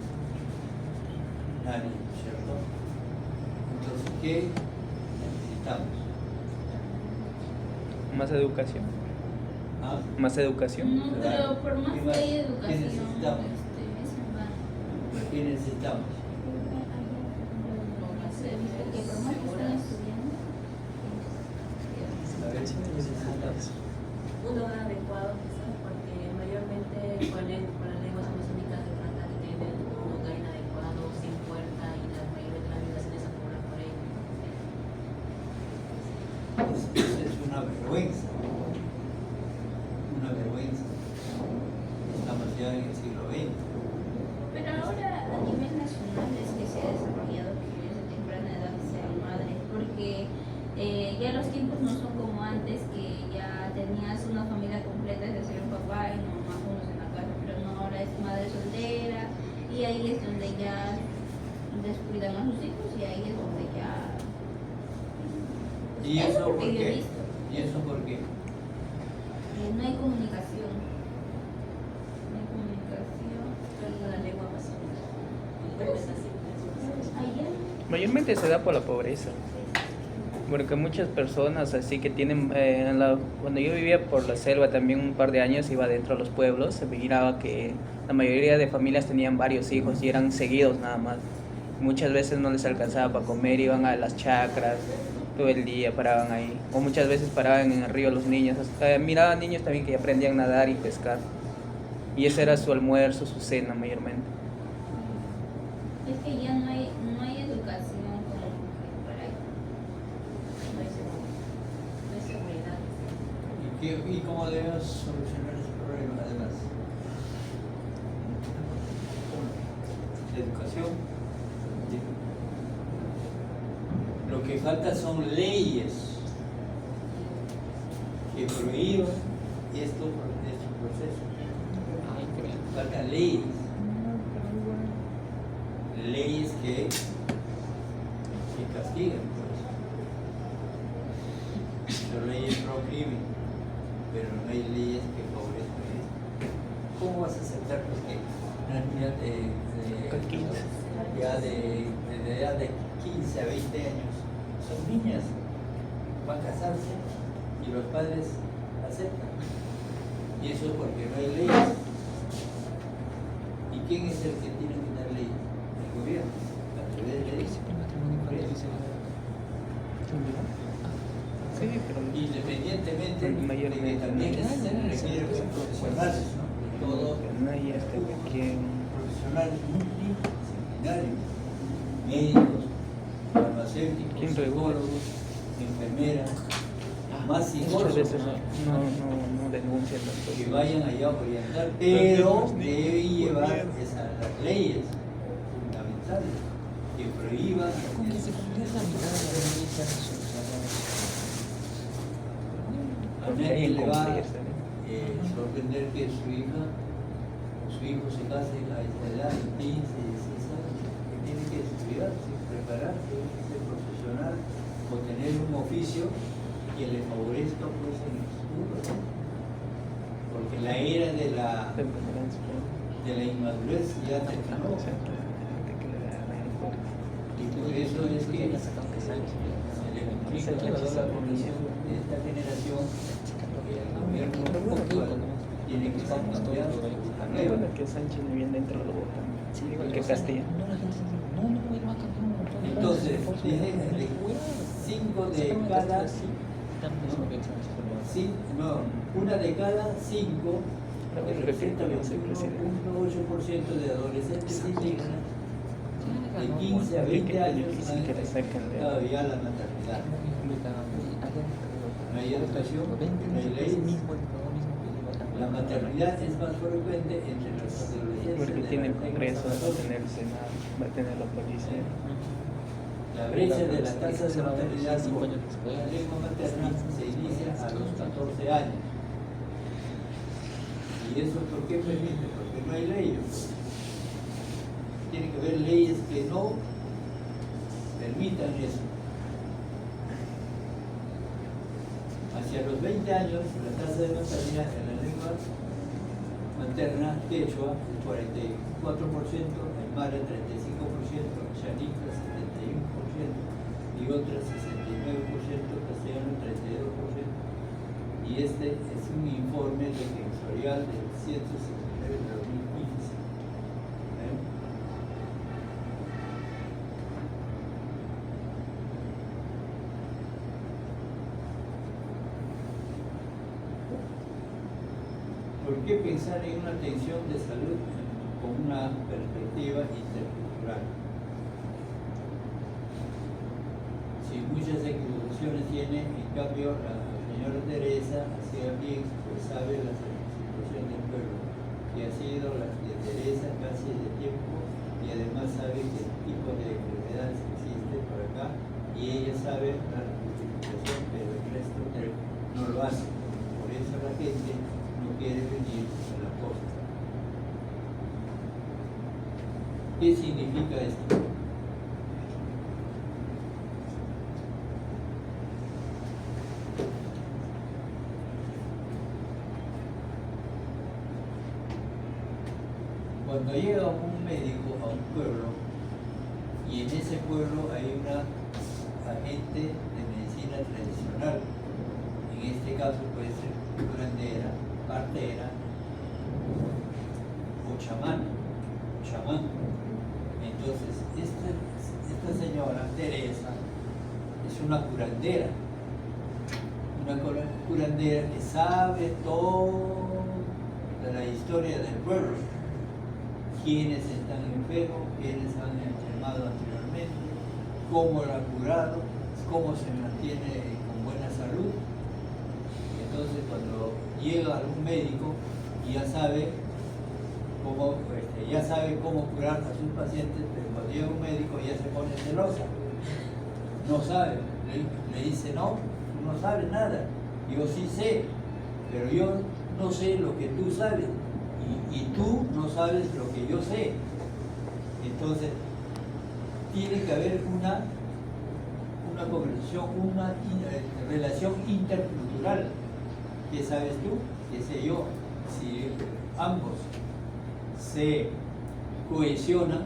Nadie, ¿cierto? Entonces, ¿qué necesitamos? Más educación. ¿Ah? Más educación. No, pero por más ¿Qué que más? haya ¿Qué educación, necesitamos? es en vano. ¿Qué necesitamos? Que por más que estén estudiando, A ver, ¿qué necesitamos? Un hogar adecuado, quizás, porque mayormente con las lenguas amazónicas de planta que tienen un hogar inadecuado, sin puerta y la mayoría de las violaciones ocurren por ello. Es una vergüenza. Una vergüenza. Estamos ya en el siglo XX. pero ahora a nivel nacional es que se ha desarrollado que desde temprana edad sean madres, porque ya los tiempos no son como antes, que ya tenías una familia completa, es decir, un papá y una mamá juntos en la casa, pero no, ahora es madre soltera y ahí es donde ya descuidan a sus hijos y ahí es donde ya... ¿Y eso por porque yo he qué? visto. ¿Y eso por qué? No hay comunicación. No hay comunicación. Con la lengua amazónica. Pues así. Allá. Mayormente se da por la pobreza. Porque muchas personas así que tienen, cuando yo vivía por la selva también un par de años, iba dentro de los pueblos, se miraba que la mayoría de familias tenían varios hijos y eran seguidos nada más. Muchas veces no les alcanzaba para comer, iban a las chacras, todo el día paraban ahí. O muchas veces paraban en el río los niños, miraban niños también que aprendían a nadar y pescar. Y ese era su almuerzo, su cena mayormente. Es que ya no hay educación como para No hay seguridad. ¿Y cómo debemos solucionar ese problema además? Educación. Lo que falta son leyes que prohíban estos procesos. Faltan leyes. Leyes que castiguen, pues. Son leyes pro-crimen, pero no hay leyes que favorezcan esto. ¿Cómo vas a aceptar pues, que una niña de edad de 15 a 20 años son niñas, van a casarse y los padres aceptan? Y eso es porque no hay leyes. ¿Y quién es el que tiene que dar leyes? El gobierno, a través de leyes. Sí, pero independientemente de que mayormente también no. se requiere profesionales, ¿no? Todo Pero no hay hasta que profesionales multidisciplinarios, médicos, farmacéuticos, ¿quién regula? psicólogos, enfermeras, más Muchas psicólogos, veces ¿no? no denuncian las Que cosas. vayan allá a orientar, pero debe llevar las leyes fundamentales que prohíban a nadie le va a sorprender que su hija o su hijo se case a esta edad, 15, 16 años, que tiene que estudiarse, prepararse, ser profesional o tener un oficio que le favorezca pues en el futuro, ¿no? Porque la era de la inmadurez ya terminó. Y por eso es que se le complica a toda la población de esta generación que el gobierno actual tiene que estar cambiando a nueva. Bueno, que Sánchez ni bien dentro lo votan, igual que Castilla. Entonces, dice de 5 de cada una de cada 5 que representa el 21.8% de adolescentes indígenas de 15 a 20 años han enfrentado ya la maternidad. No hay educación, no hay leyes. La maternidad es más frecuente entre los adolescentes. Porque de tiene la congreso, va a lengua tener Senado, va a tener la policía. La brecha de la tasa de maternidad por la lengua materna se inicia a los 14 años. ¿Y eso por qué permite? Porque no hay leyes. Tiene que haber leyes que no permitan eso. Hacia los 20 años, la tasa de maternidad en la lengua materna quechua es 44%, aymara 35%, chanica 71% y otras 69%, castellano 32%. Y este es un informe del sensorial del 169 de 2015. ¿Por qué pensar en una atención de salud con una perspectiva intercultural? Si muchas equivocaciones tiene, en cambio, la señora Teresa hacía bien, pues sabe la situación del pueblo, que ha sido la de Teresa casi de tiempo, y además sabe qué tipo de enfermedades existe por acá, y ella sabe la justificación, pero el resto no lo hace. Por eso la gente no quiere venir a la costa. ¿Qué significa esto? Cuando llega un médico a un pueblo y en ese pueblo hay una agente de medicina tradicional, en este caso puede ser curandera, partera o chamán. Entonces, esta señora Teresa es una curandera que sabe toda la historia del pueblo, quiénes están enfermos, quiénes han enfermado anteriormente, cómo lo ha curado, cómo se mantiene con buena salud. Entonces, cuando llega algún médico y ya sabe cómo curar a sus pacientes, pero cuando llega un médico ya se pone celosa, no sabe, le dice, no, tú no sabes nada, yo sí sé, pero yo no sé lo que tú sabes, y tú no sabes lo que yo sé. Entonces, tiene que haber una conversación, una relación intercultural. ¿Qué sabes tú? ¿Qué sé yo? Si ambos se cohesionan,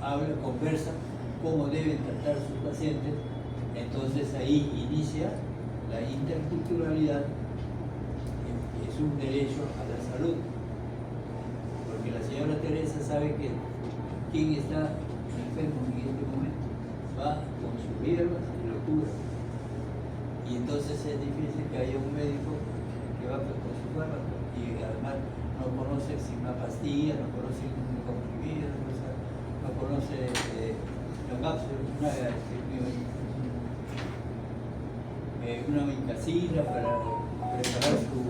hablan, conversan, cómo deben tratar a sus pacientes, entonces ahí inicia la interculturalidad, que es un derecho a la salud. Porque la señora Teresa sabe que quien está enfermo en este momento va con sus hierbas y lo cura. Y entonces es difícil que haya un médico que va con su fármaco y además no conoce si una pastilla, no conoce un comprimido, no conoce una cápsula, una vincasina para preparar su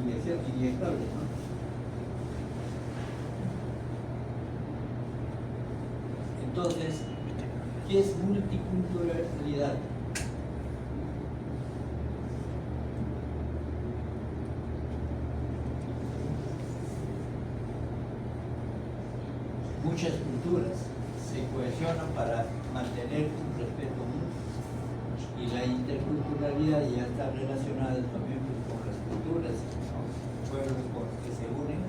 inyección inyectable, ¿no? Entonces, ¿qué es multiculturalidad? Muchas culturas se cohesionan para mantener un respeto mutuo y la interculturalidad ya está relacionada también con las culturas, ¿no? Pueblos que se unen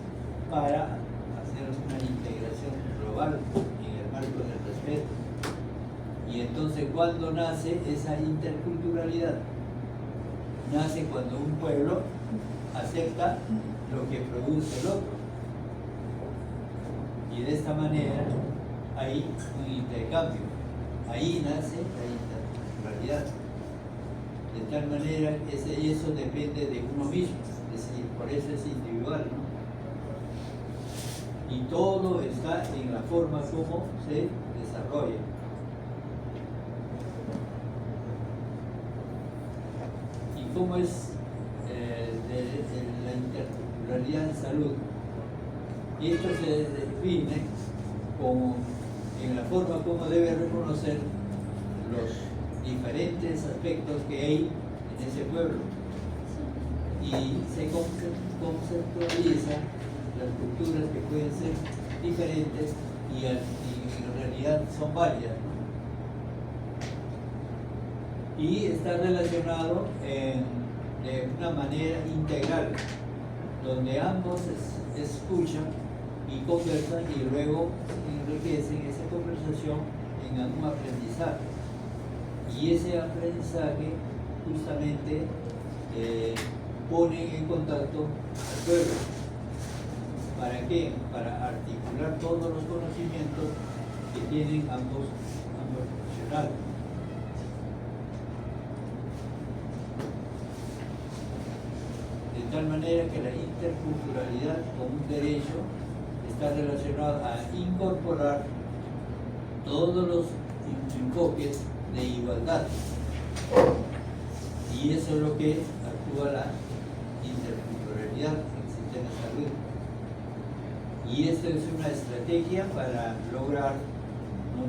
para hacer una integración global en el marco del respeto. Y entonces, ¿cuándo nace esa interculturalidad? Nace cuando un pueblo acepta lo que produce el otro. Y de esta manera hay un intercambio. Ahí nace la interculturalidad. De tal manera, eso depende de uno mismo, es decir, por eso es individual, ¿no? Y todo está en la forma como se desarrolla. ¿Y cómo es la interculturalidad en salud? Y esto se define como en la forma como debe reconocer los diferentes aspectos que hay en ese pueblo. Y se conceptualiza las culturas que pueden ser diferentes y en realidad son varias, ¿no? Y está relacionado de una manera integral, donde ambos escuchan y conversan y luego enriquecen esa conversación en algún aprendizaje. Y ese aprendizaje justamente pone en contacto al pueblo. ¿Para qué? Para articular todos los conocimientos que tienen ambos profesionales. De tal manera que la interculturalidad como un derecho está relacionado a incorporar todos los enfoques de igualdad. Y eso es lo que actúa la interculturalidad en el sistema de salud. Y esto es una estrategia para lograr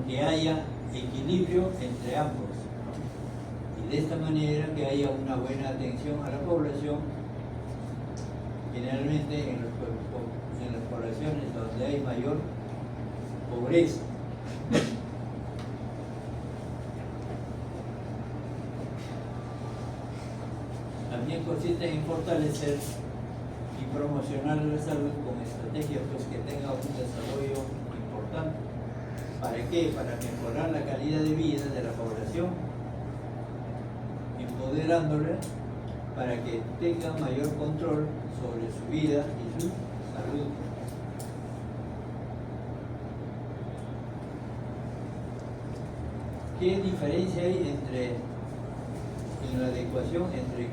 que haya equilibrio entre ambos, ¿no? Y de esta manera que haya una buena atención a la población, generalmente en las poblaciones donde hay mayor pobreza. También consiste en fortalecer y promocionar la salud con estrategias que tengan un desarrollo importante. ¿Para qué? Para mejorar la calidad de vida de la población, empoderándola para que tenga mayor control sobre su vida y su salud. ¿Qué diferencia hay en la adecuación entre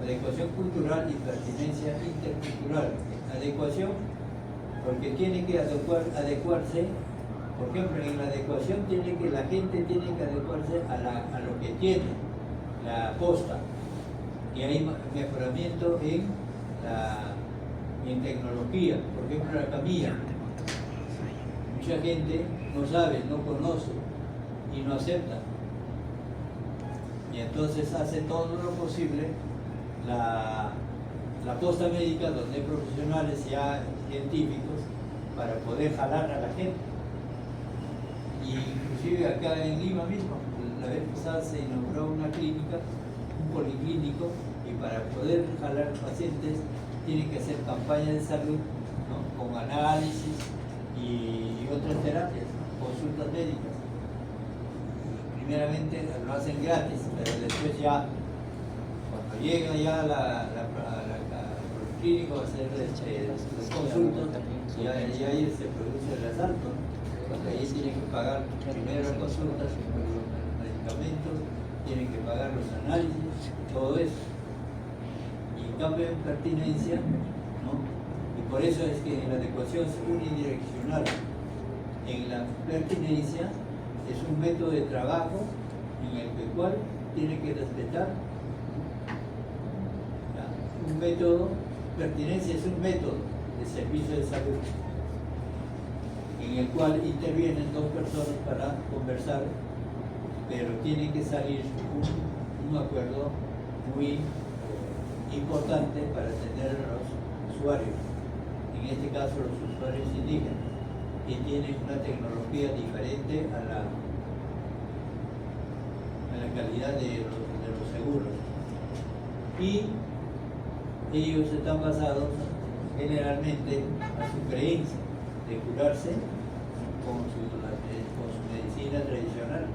adecuación cultural y pertinencia intercultural? Adecuación, porque tiene que adecuarse, por ejemplo, en la adecuación la gente tiene que adecuarse a lo que tiene, la posta, y hay mejoramiento en tecnología, por ejemplo la camilla. Mucha gente no sabe, no conoce y no acepta, y entonces hace todo lo posible la posta médica, donde hay profesionales ya científicos para poder jalar a la gente. Y inclusive acá en Lima mismo, la vez pasada se inauguró una clínica, un policlínico, y para poder jalar pacientes tienen que hacer campañas de salud, ¿no? Con análisis y otras terapias, ¿no? Consultas médicas. Primeramente lo hacen gratis, pero después ya, cuando llega ya al clínico a hacer las consultas, ya ahí se produce el asalto, ¿no? Porque ahí tienen que pagar primero las consultas, los medicamentos pagar los análisis, todo eso. Y en cambio en pertinencia, ¿no? Y por eso es que en la adecuación unidireccional, en la pertinencia es un método de trabajo en el cual tiene que respetar un método. Pertinencia es un método de servicio de salud en el cual intervienen dos personas para conversar, pero tiene que salir un acuerdo muy importante para atender a los usuarios, en este caso los usuarios indígenas, que tienen una tecnología diferente a la calidad de los seguros, y ellos están basados generalmente a su creencia de curarse con su medicina tradicional.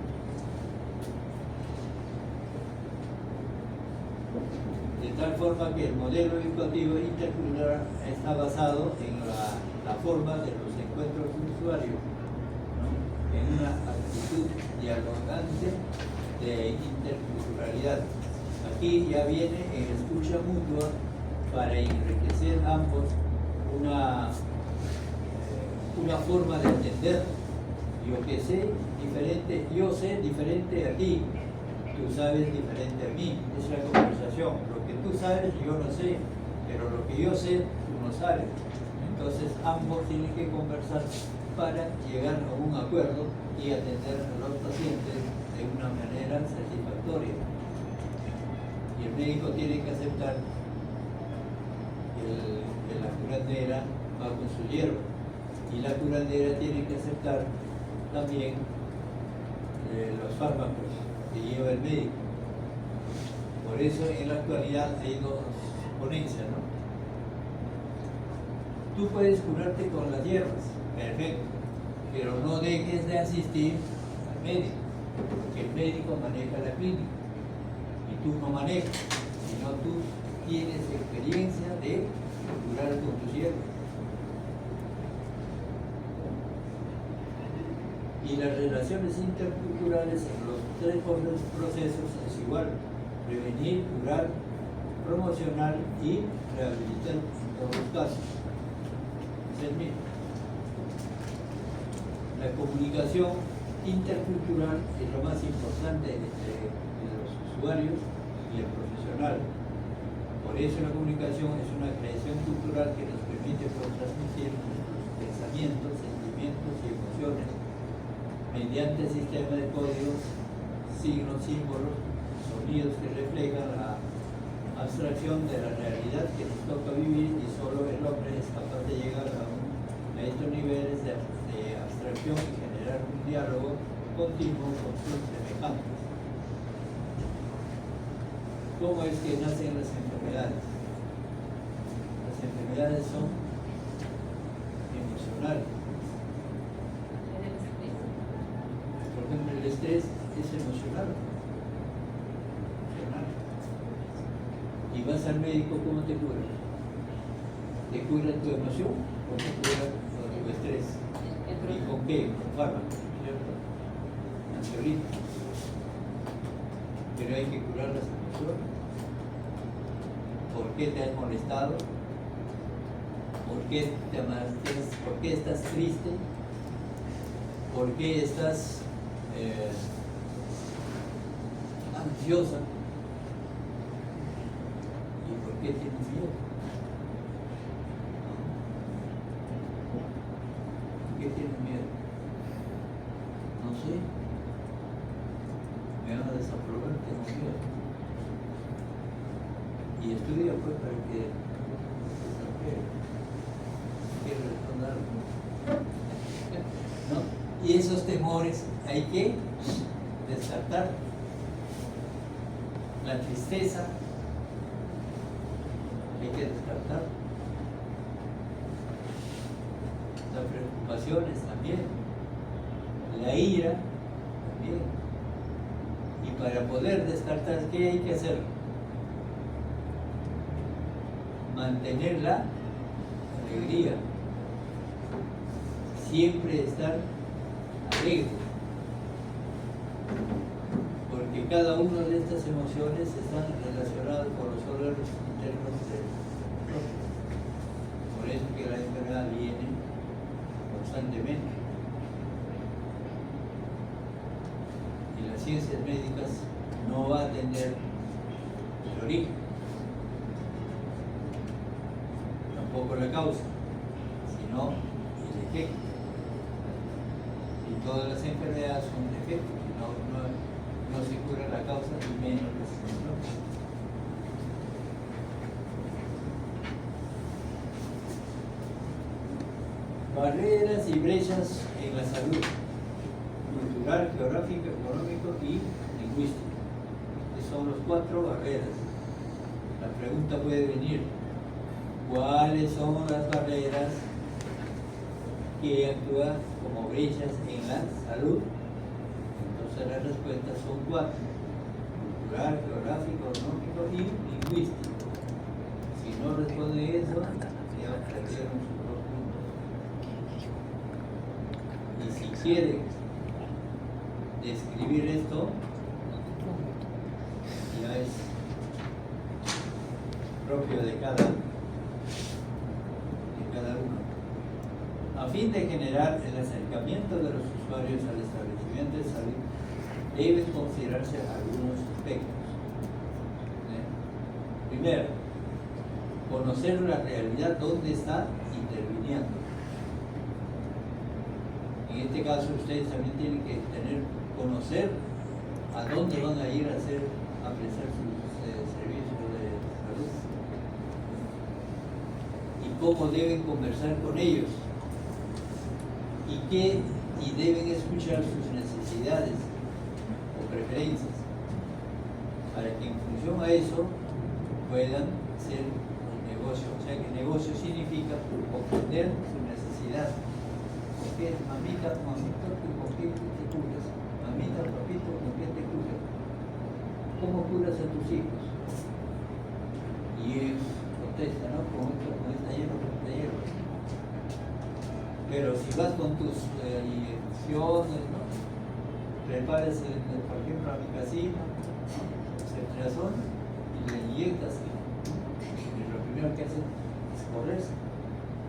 De tal forma que el modelo educativo intercultural está basado en la forma de los encuentros de usuarios, ¿no? En una actitud dialogante de interculturalidad. Aquí ya viene en escucha mutua para enriquecer ambos una forma de entender. Yo sé diferente a ti, tú sabes diferente a mí. Es la conversación. Lo que tú sabes yo no sé, pero lo que yo sé tú no sabes. Entonces ambos tienen que conversar para llegar a un acuerdo y atender a los pacientes de una manera satisfactoria. Y el médico tiene que aceptar que la curandera va con su hierba, y la curandera tiene que aceptar también los fármacos que lleva el médico. Por eso en la actualidad hay dos ponencias, ¿no? Tú puedes curarte con las hierbas, perfecto, pero no dejes de asistir al médico, porque el médico maneja la clínica y tú no manejas, sino tú tienes experiencia de curar con tus hierbas. Y las relaciones interculturales en los tres procesos es igual: prevenir, curar, promocionar y rehabilitar en todos los casos. Es el mismo. La comunicación intercultural es lo más importante entre los usuarios y el profesional. Por eso la comunicación es una creación cultural que nos permite transmitir nuestros pensamientos, sentimientos y emociones mediante el sistema de códigos, signos, símbolos, sonidos que reflejan la abstracción de la realidad que nos toca vivir, y solo el hombre es capaz de llegar a estos niveles de abstracción y generar un diálogo continuo con sus semejantes. ¿Cómo es que nacen las enfermedades? Las enfermedades son emocionales. Por ejemplo, el estrés es emocional. Y vas al médico, ¿cómo te cura? ¿Te cura tu emoción o te cura tu estrés? ¿Y con qué? Con fármacos, ¿cierto? Ansiolíticos. Pero hay que curar las emociones. ¿Por qué te has molestado? ¿Por qué estás triste? ¿Por qué estás ansiosa? ¿Y por qué tienes miedo? ¿Por qué tienes miedo? No sé. Me van a desaprobar, tengo miedo. Y estudia pues para que responder, ¿no? Y esos temores hay que descartar. La tristeza hay que descartar. Las preocupaciones también. La ira también. Y para poder descartar, ¿qué hay que hacer? Mantener la alegría. Siempre estar alegre. Porque cada una de estas emociones están relacionadas con los órganos internos del cuerpo. Por eso que la enfermedad viene constantemente. Y las ciencias médicas no va a atender el origen, tampoco la causa, sino el efecto. Y todas las enfermedades son defectos, no se cura la causa y menos los síntomas. Barreras y brechas en la salud cultural, geográfica, económico y lingüístico. Estas son las 4 barreras. La pregunta puede venir: ¿cuáles son las barreras que actúan como brechas en la salud? Entonces las respuestas son 4: cultural, geográfico, económico y lingüístico. Si no responde eso, ya perdieron sus 2 puntos. Y si quieren describir esto, ya es propio de cada uno. A fin de generar el acercamiento de los usuarios al establecimiento de salud, deben considerarse algunos aspectos. Primero, conocer la realidad donde está interviniendo. En este caso, ustedes también tienen que conocer a dónde van a ir a prestar sus servicios de salud y cómo deben conversar con ellos y deben escuchar sus necesidades o preferencias para que en función a eso puedan hacer un negocio. O sea que negocio significa comprender su necesidad. ¿Con qué, mamita, con qué te curas? Mamita, papito, ¿con qué te curas? ¿Cómo curas a tus hijos? Y ellos contestan, ¿no? Con esta hierba, con esta hierba. Pero si vas con tus inyecciones, ¿no? Prepares, por ejemplo, amicacina, ¿no? Cetrazón, y le inyectas, y lo primero que hacen es correrse,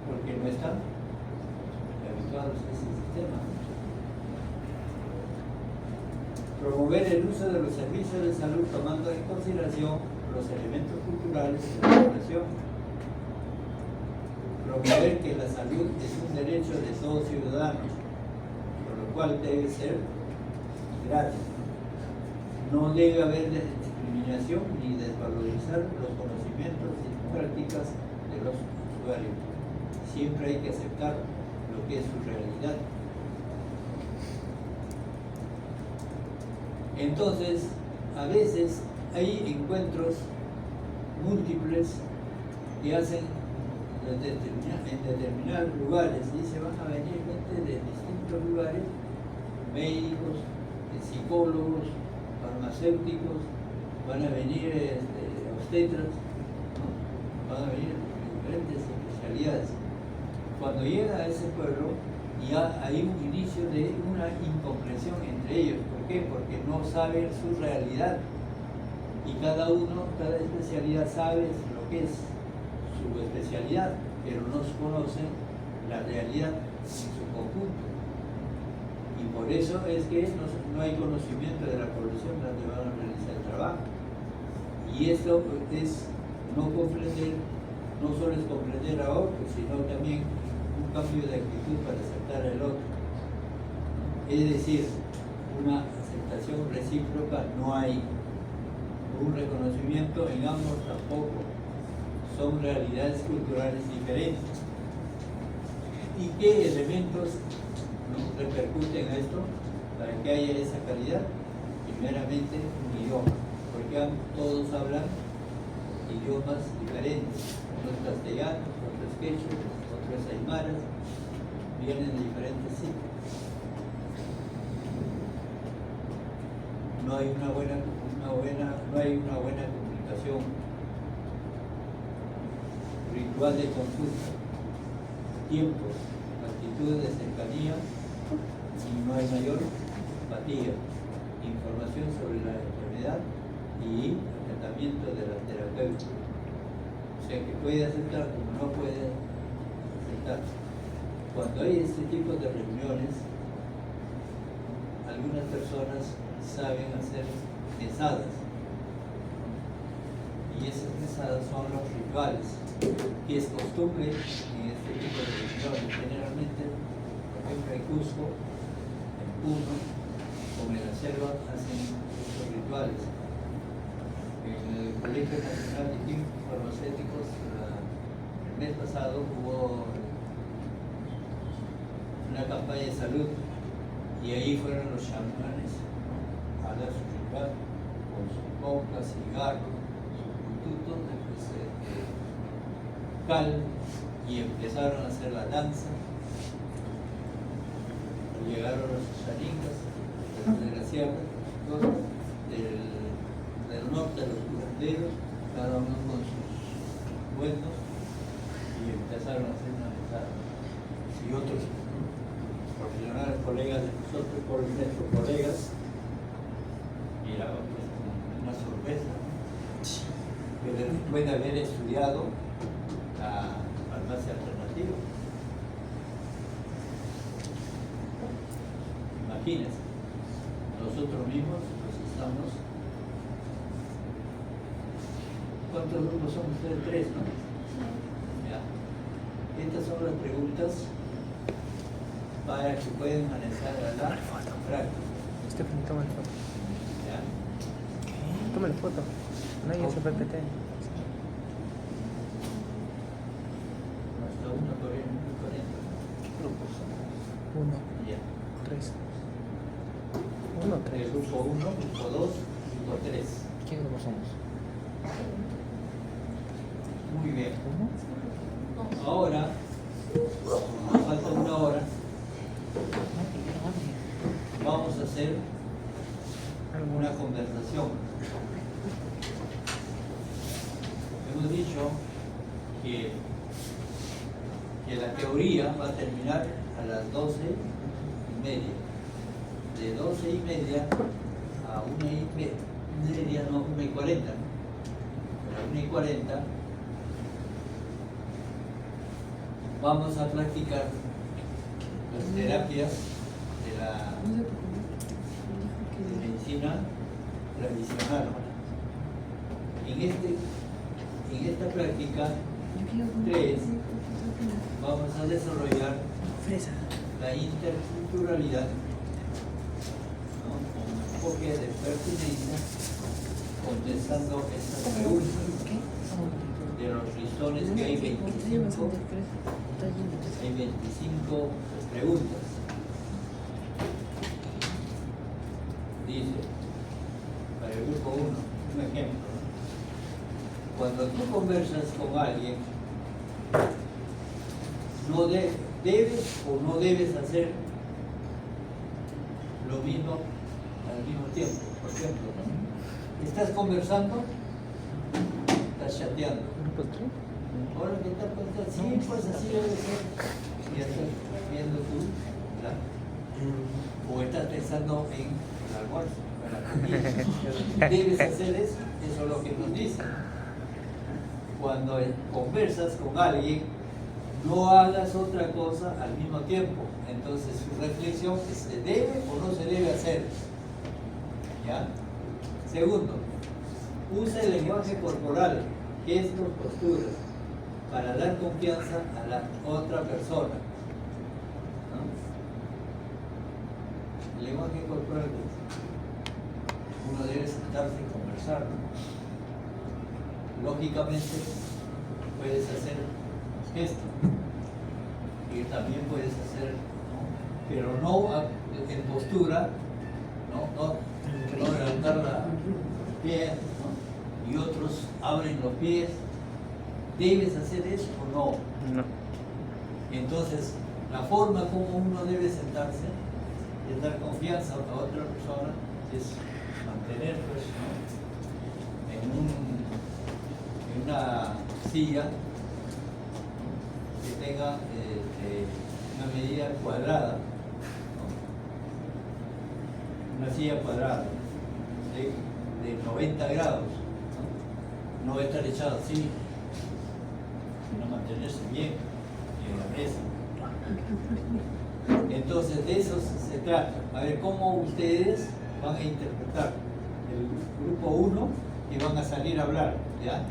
porque no están habituados a ese sistema. Promover el uso de los servicios de salud tomando en consideración los elementos culturales de la población. Promover que la salud es un derecho de todos ciudadanos, por lo cual debe ser gratis. No debe haber discriminación ni desvalorizar los conocimientos y prácticas de los usuarios. Siempre hay que aceptar lo que es su realidad. Entonces, a veces hay encuentros múltiples que hacen en determinados lugares, y se van a venir gente de distintos lugares, médicos, psicólogos, farmacéuticos, van a venir obstetras, ¿no? Van a venir diferentes especialidades. Cuando llega a ese pueblo, ya hay un inicio de una incomprensión entre ellos. ¿Por qué? Porque no saben su realidad. Y cada especialidad sabe lo que es su especialidad, pero no conoce la realidad en su conjunto. Y por eso es que no hay conocimiento de la población donde van a realizar el trabajo. Y esto es no comprender, no solo es comprender a otros, sino también un cambio de actitud para aceptar al otro. Es decir, una aceptación recíproca no hay. Un reconocimiento en ambos tampoco. Son realidades culturales diferentes. ¿Y qué elementos repercuten a esto para que haya esa calidad? Primeramente, un idioma, porque todos hablan idiomas diferentes, unos castellanos, otros quechua, otros aymaras, vienen de diferentes sitios. No hay una buena comunicación. Ritual de consulta, tiempos, actitudes de cercanía, y no hay mayor empatía, información sobre la enfermedad. funcionalidad y el tratamiento de la terapéutica. O sea que puede aceptar como no puede aceptar. Cuando hay este tipo de reuniones, algunas personas saben hacer mesadas. Y esas mesadas son los rituales, que es costumbre en este tipo de reuniones. Generalmente, por ejemplo, en Cusco, en Puno, como en la selva, hacen estos rituales. En el Colegio Nacional de Químicos Farmacéuticos, el mes pasado hubo una campaña de salud y ahí fueron los chamanes a dar su ritual con sus cocas, cigarros, después cal, y empezaron a hacer la danza. Llegaron los charingas de la sierra, del norte, los curanderos, cada uno con sus cuentos, y empezaron a hacer una mesada. Y otros profesionales, colegas de nosotros, por nuestros colegas, miraban pues como una sorpresa, que después de haber estudiado la farmacia alternativa. Imagínense, nosotros mismos pues estamos. ¿Cuántos grupos son ustedes? 3, ¿no? Ya. Estas son las preguntas para que puedan manejar la práctica. Estefan, toma la foto. ¿Ya? Toma la foto. No hay ese PPT. Hasta 1:40. ¿Qué grupos son? 1, Ya. 3. 1, 3. El grupo 1, grupo 2, grupo 3. ¿Qué grupos somos? Muy bien. 1. Ahora, nos falta 1 hora, vamos a hacer una conversación. Hemos dicho que la teoría va a terminar a las 12:30. De 12:30 a 1:30, no, 1:40. A 1:40 vamos a practicar las terapias de la medicina tradicional. En esta práctica 3 vamos a desarrollar la interculturalidad, ¿no? Con un enfoque de pertinencia, contestando estas preguntas. De los listones que hay 25 preguntas. Dice, para el grupo 1, un ejemplo. Cuando tú conversas con alguien, no debes o no debes hacer lo mismo al mismo tiempo. Por ejemplo, estás conversando, estás chateando. Hola, ¿qué tal? ¿Cómo estás? Sí, pues así debe ser. Y estás viendo tú, ¿verdad? O estás pensando en el almuerzo, en la comida. Debes hacer eso, eso es lo que nos dice. Cuando conversas con alguien, no hagas otra cosa al mismo tiempo. Entonces su reflexión es: ¿se debe o no se debe hacer? ¿Ya? Segundo, usa el lenguaje corporal, gestos, posturas, para dar confianza a la otra persona, ¿no? El lenguaje corporal, uno debe sentarse y conversar, ¿no? Lógicamente puedes hacer gestos y también puedes hacer, ¿no? Pero no en postura, no levantar los pies, ¿no? Y otros abren los pies. ¿Debes hacer eso o no? No. Entonces, la forma como uno debe sentarse es dar confianza a otra persona, es mantener, pues, ¿no? en una silla que tenga una medida cuadrada, ¿no? Una silla cuadrada de 90 grados, no va a estar echado así, sino mantenerse bien en la mesa. Entonces de eso se trata. A ver cómo ustedes van a interpretar el grupo 1 y van a salir a hablar, ¿ya?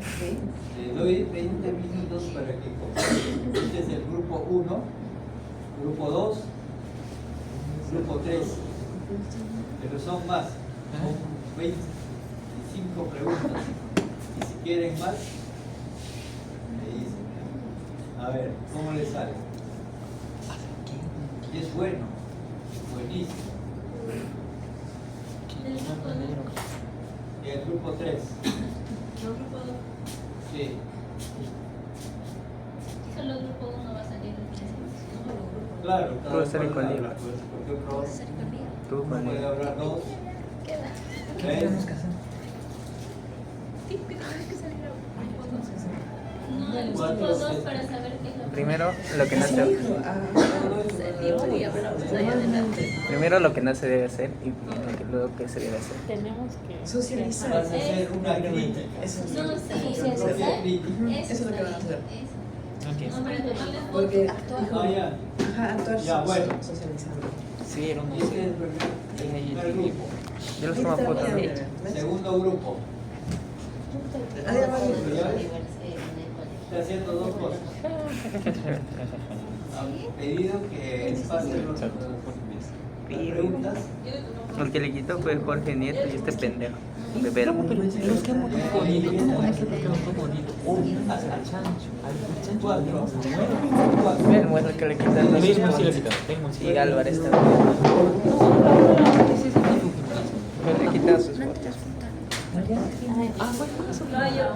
Les doy 20 minutos para que comprendan. Este es el grupo 1, grupo 2, grupo 3, pero son más, son 25 preguntas. Y si quieren más, me dicen. A ver, ¿cómo les sale? Y es bueno, buenísimo. Y el grupo 3, ¿No grupo 2? sí. Solo el grupo 1 va a salir el 13. Claro, Tú vas a salir con habla, Diego. porque otro Tú, uno puede Manuel. hablar dos. Queda. ¿Ves? No, el grupo 2 para saber qué es lo que... Primero lo que no se, primero lo que no se debe hacer y luego que se debe hacer. Tenemos que Socializar. Vas a hacer una crítica. Eso es No, lo que sí, Una propia crítica. Eso es lo que van a hacer. No, pero tomarle foto. Porque Ah, dijo, ya. ajá, actuar Ya, bueno. socializando. Sí, era Y este es el primer grupo. Yo los tomo fotos, ¿no? Segundo grupo. Además, Está haciendo dos cosas. Ha pedido que pasen las preguntas. El que le quitó fue Jorge Nieto y este pendejo. Bebero. Cuatro. Bueno, el que le quitó el y Álvarez también. Le quitaron sus fotos. Vaya.